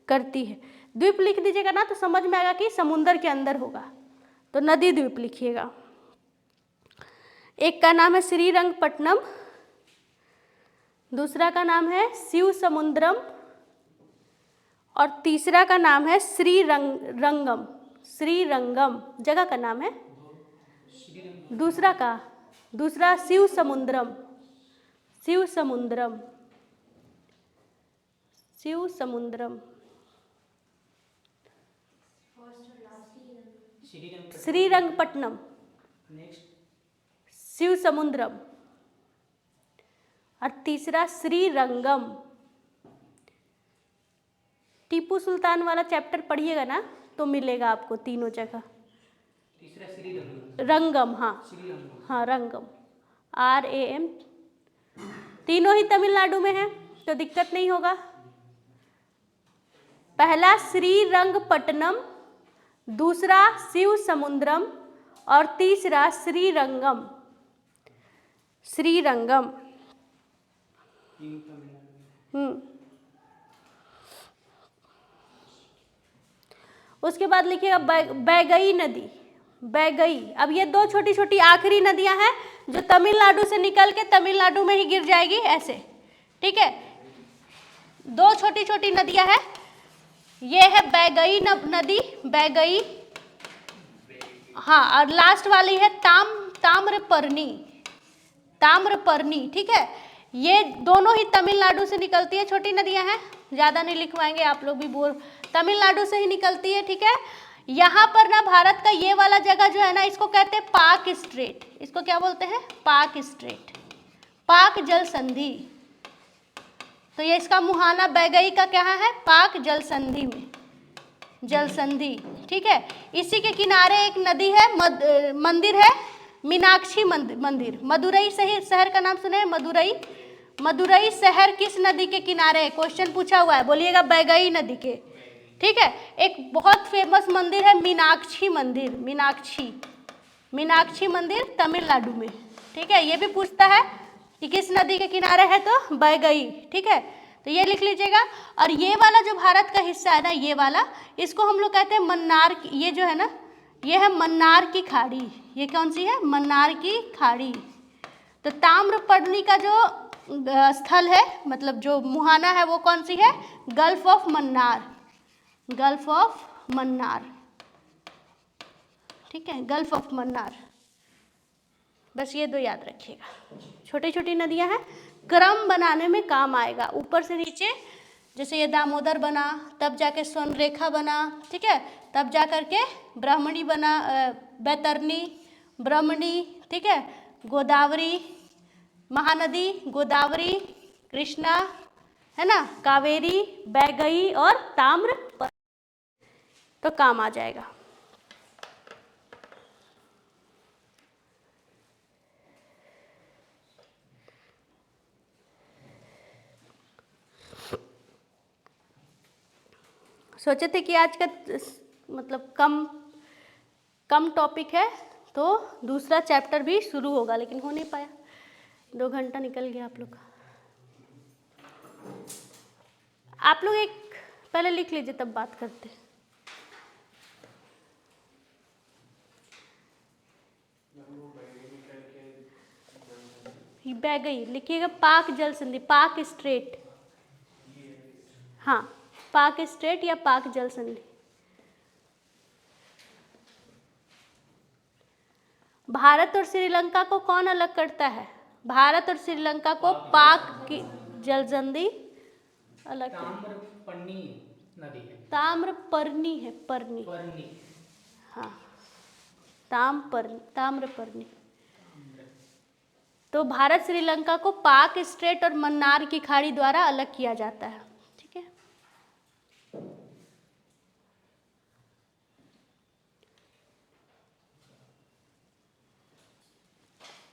करती है। द्वीप लिख दीजिएगा ना तो समझ में आएगा कि समुद्र के अंदर होगा, तो नदी द्वीप लिखिएगा। एक का नाम है श्रीरंगपट्टनम, दूसरा का नाम है शिव समुद्रम, और तीसरा का नाम है श्रीरंगम, श्रीरंगम जगह का नाम है। दूसरा शिव समुद्रम, शिव समुद्रम, शिव समुद्रम, श्रीरंगपट्टनम, शिव समुद्रम, और तीसरा श्रीरंगम। टीपू सुल्तान वाला चैप्टर पढ़िएगा ना तो मिलेगा आपको तीनों जगह। तीसरा श्रीरंगम, रंगम, हाँ श्रीरंगम, हाँ रंगम, RAM। तीनों ही तमिलनाडु में है तो दिक्कत नहीं होगा। पहला श्रीरंगपट्टनम, दूसरा शिव समुद्रम, और तीसरा श्रीरंगम, श्रीरंगम। उसके बाद लिखिएगा बैगई नदी, बैगई। अब ये 2 छोटी छोटी आखिरी नदियां हैं जो तमिलनाडु से निकल के तमिलनाडु में ही गिर जाएगी ऐसे, ठीक है। 2 छोटी छोटी नदियां हैं, ये है बैगई नदी, बैगई, हाँ, और लास्ट वाली है ताम्रपर्णी, ताम्रपर्णी, ठीक है। ये दोनों ही तमिलनाडु से निकलती है, छोटी नदियां हैं, ज़्यादा नहीं लिखवाएंगे, आप लोग भी बोर, तमिलनाडु से ही निकलती है, ठीक है। यहाँ पर ना भारत का ये वाला जगह जो है ना, इसको कहते हैं पाक स्ट्रेट। इसको क्या बोलते हैं? पाक स्ट्रेट, पाक जल संधि। तो ये इसका मुहाना बैगई का क्या है? पाक जल संधि में, जल संधि, ठीक है। इसी के किनारे एक नदी है, मंदिर है मीनाक्षी मंदिर। मदुरई शहर का नाम सुने हैं? मदुरई, मदुरई शहर किस नदी के किनारे है? क्वेश्चन पूछा हुआ है, बोलिएगा बैगई नदी के, ठीक है। एक बहुत फेमस मंदिर है मीनाक्षी मंदिर, मीनाक्षी मंदिर तमिलनाडु में, ठीक है। ये भी पूछता है कि किस नदी के किनारे है, तो बैगई, ठीक है। तो ये लिख लीजिएगा। और ये वाला जो भारत का हिस्सा है ना, ये वाला, इसको हम लोग कहते हैं मन्नार, ये जो है ना, ये है मन्नार की खाड़ी। ये कौन सी है? मन्नार की खाड़ी। तो ताम्रपर्णी का जो स्थल है, मतलब जो मुहाना है, वो कौन सी है? Gulf of Mannar, gulf of Mannar, ठीक है, गल्फ ऑफ मन्नार। बस ये 2 याद रखिएगा। छोटी छोटी नदियां हैं, क्रम बनाने में काम आएगा, ऊपर से नीचे। जैसे ये दामोदर बना, तब जाके स्वर्णरेखा बना, ठीक है, तब जा करके ब्राह्मणी बना, बैतरणी, ब्राह्मणी, ठीक है, गोदावरी, महानदी, गोदावरी, कृष्णा, है ना, कावेरी, बैगई और ताम्रपर्णी, तो काम आ जाएगा। सोचे थे कि आज का मतलब कम टॉपिक है तो दूसरा चैप्टर भी शुरू होगा, लेकिन हो नहीं पाया, 2 घंटा निकल गया आप लोग का। आप लोग एक पहले लिख लीजिए, तब बात करते हैं। बैगई लिखिएगा, पाक जल संधि, पाक स्ट्रेट, हाँ, पाक स्ट्रेट या पाक जल संधि। भारत और श्रीलंका को कौन अलग करता है? भारत और श्रीलंका को पाक की जल संधि अलग करता है। ताम्रपर्णी नदी है। ताम्रपर्णी है, पर्णी। पर्णी। हाँ, ताम्रपर्णी। तो भारत श्रीलंका को पाक स्ट्रेट और मन्नार की खाड़ी द्वारा अलग किया जाता है। ठीक है,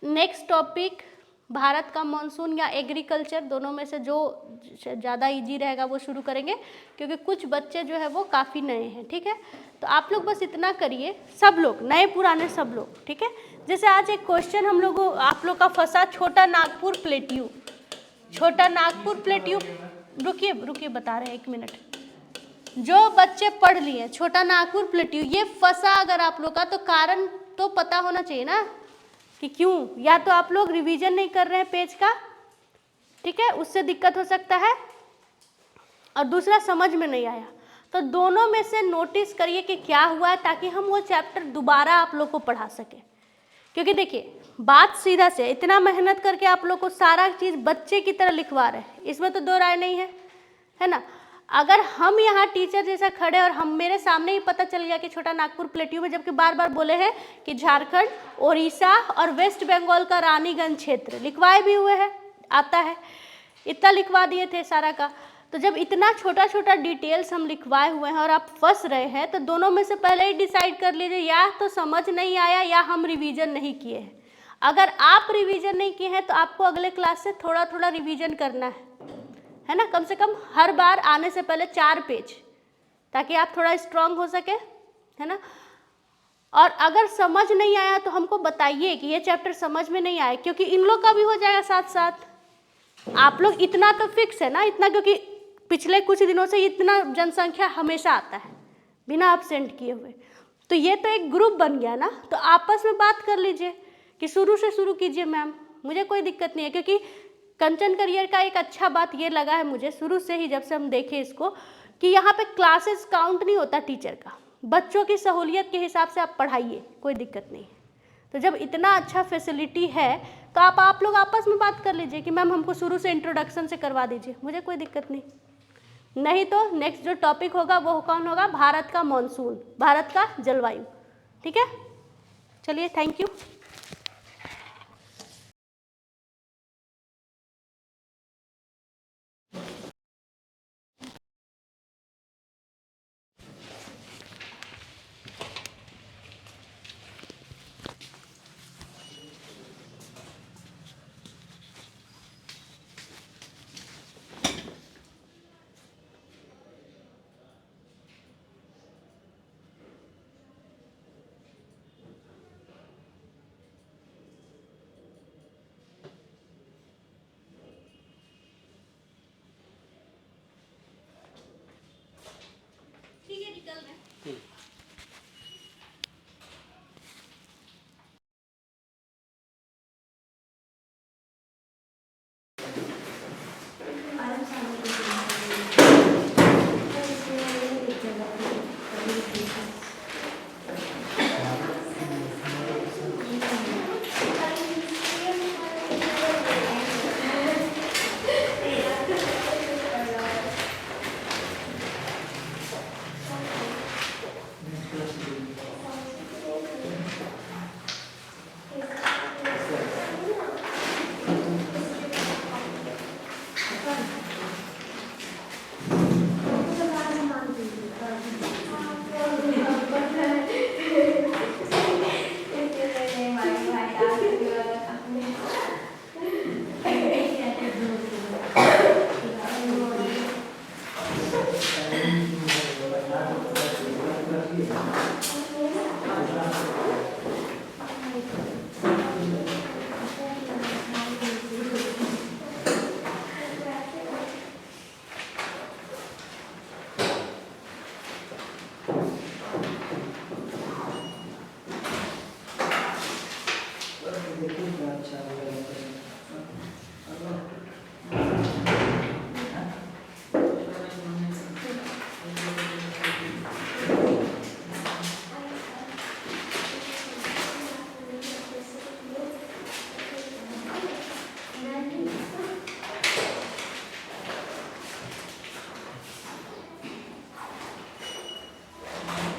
नेक्स्ट टॉपिक, भारत का मॉनसून या एग्रीकल्चर, दोनों में से जो ज़्यादा इजी रहेगा वो शुरू करेंगे, क्योंकि कुछ बच्चे जो है वो काफ़ी नए हैं। ठीक है, तो आप लोग बस इतना करिए, सब लोग, नए पुराने सब लोग। ठीक है, जैसे आज एक क्वेश्चन हम लोग आप लोग का फंसा, छोटा नागपुर प्लेट्यू। छोटा नागपुर प्लेट्यू, रुकिए रुकिए बता रहे हैं, 1 मिनट। जो बच्चे पढ़ लिए छोटा नागपुर प्लेट्यू, ये फंसा अगर आप लोग का, तो कारण तो पता होना चाहिए ना कि क्यों। या तो आप लोग रिवीजन नहीं कर रहे हैं पेज का, ठीक है, उससे दिक्कत हो सकता है, और दूसरा समझ में नहीं आया। तो दोनों में से नोटिस करिए कि क्या हुआ है, ताकि हम वो चैप्टर दोबारा आप लोग को पढ़ा सके। क्योंकि देखिए, बात सीधा से, इतना मेहनत करके आप लोग को सारा चीज़ बच्चे की तरह लिखवा रहे हैं, इसमें तो दो राय नहीं है, है ना। अगर हम यहाँ टीचर जैसा खड़े और हम मेरे सामने ही पता चल गया कि छोटा नागपुर प्लेट्यू में, जबकि बार बार बोले हैं कि झारखंड, उड़ीसा और वेस्ट बंगाल का रानीगंज क्षेत्र, लिखवाए भी हुए हैं, आता है, इतना लिखवा दिए थे सारा का। तो जब इतना छोटा छोटा डिटेल्स हम लिखवाए हुए हैं और आप फंस रहे हैं, तो दोनों में से पहले ही डिसाइड कर लीजिए, या तो समझ नहीं आया या हम रिवीजन नहीं किए हैं। अगर आप रिवीजन नहीं किए हैं तो आपको अगले क्लास से थोड़ा थोड़ा रिवीजन करना है ना, कम से कम हर बार आने से पहले 4 पेज, ताकि आप थोड़ा स्ट्रांग हो सके, है ना। और अगर समझ नहीं आया तो हमको बताइए कि ये चैप्टर समझ में नहीं आया, क्योंकि इन लोग का भी हो जाएगा साथ साथ। आप लोग इतना तो फिक्स है ना, इतना, क्योंकि पिछले कुछ दिनों से इतना जनसंख्या हमेशा आता है बिना एब्सेंट किए हुए, तो ये तो एक ग्रुप बन गया ना। तो आपस में बात कर लीजिए कि शुरू से शुरू कीजिए मैम, मुझे कोई दिक्कत नहीं है। क्योंकि कंचन करियर का एक अच्छा बात ये लगा है मुझे शुरू से ही, जब से हम देखे इसको, कि यहाँ पे क्लासेस काउंट नहीं होता टीचर का, बच्चों की सहूलियत के हिसाब से आप पढ़ाइए, कोई दिक्कत नहीं है। तो जब इतना अच्छा फैसिलिटी है तो आप लोग आपस में बात कर लीजिए कि मैम हमको शुरू से इंट्रोडक्शन से करवा दीजिए, मुझे कोई दिक्कत नहीं। नहीं तो नेक्स्ट जो टॉपिक होगा वो कौन होगा? भारत का मॉनसून, भारत का जलवायु। ठीक है, चलिए, थैंक यू।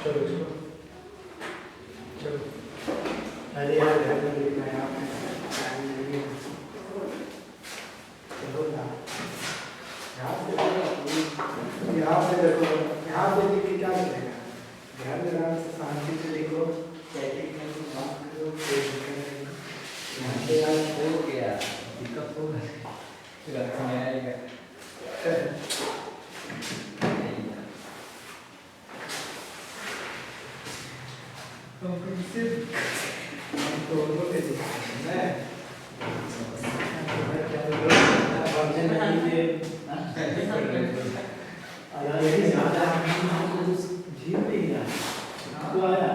चलो चलो चलो। अरे यार घर में देखना है आपने। चलो ना। यहाँ से देखो, यहाँ से देख के क्या मिलेगा? ध्यान में आराम से शांति से देखो, बैठे करके बात करो, कोई दिक्कत नहीं। यहाँ पे यार छोड़ के यार दिक्कत होगा, फिर अच्छा नहीं आएगा। तो फिर हम दोनों के दिक्कत है झील नहीं है, आपको आया?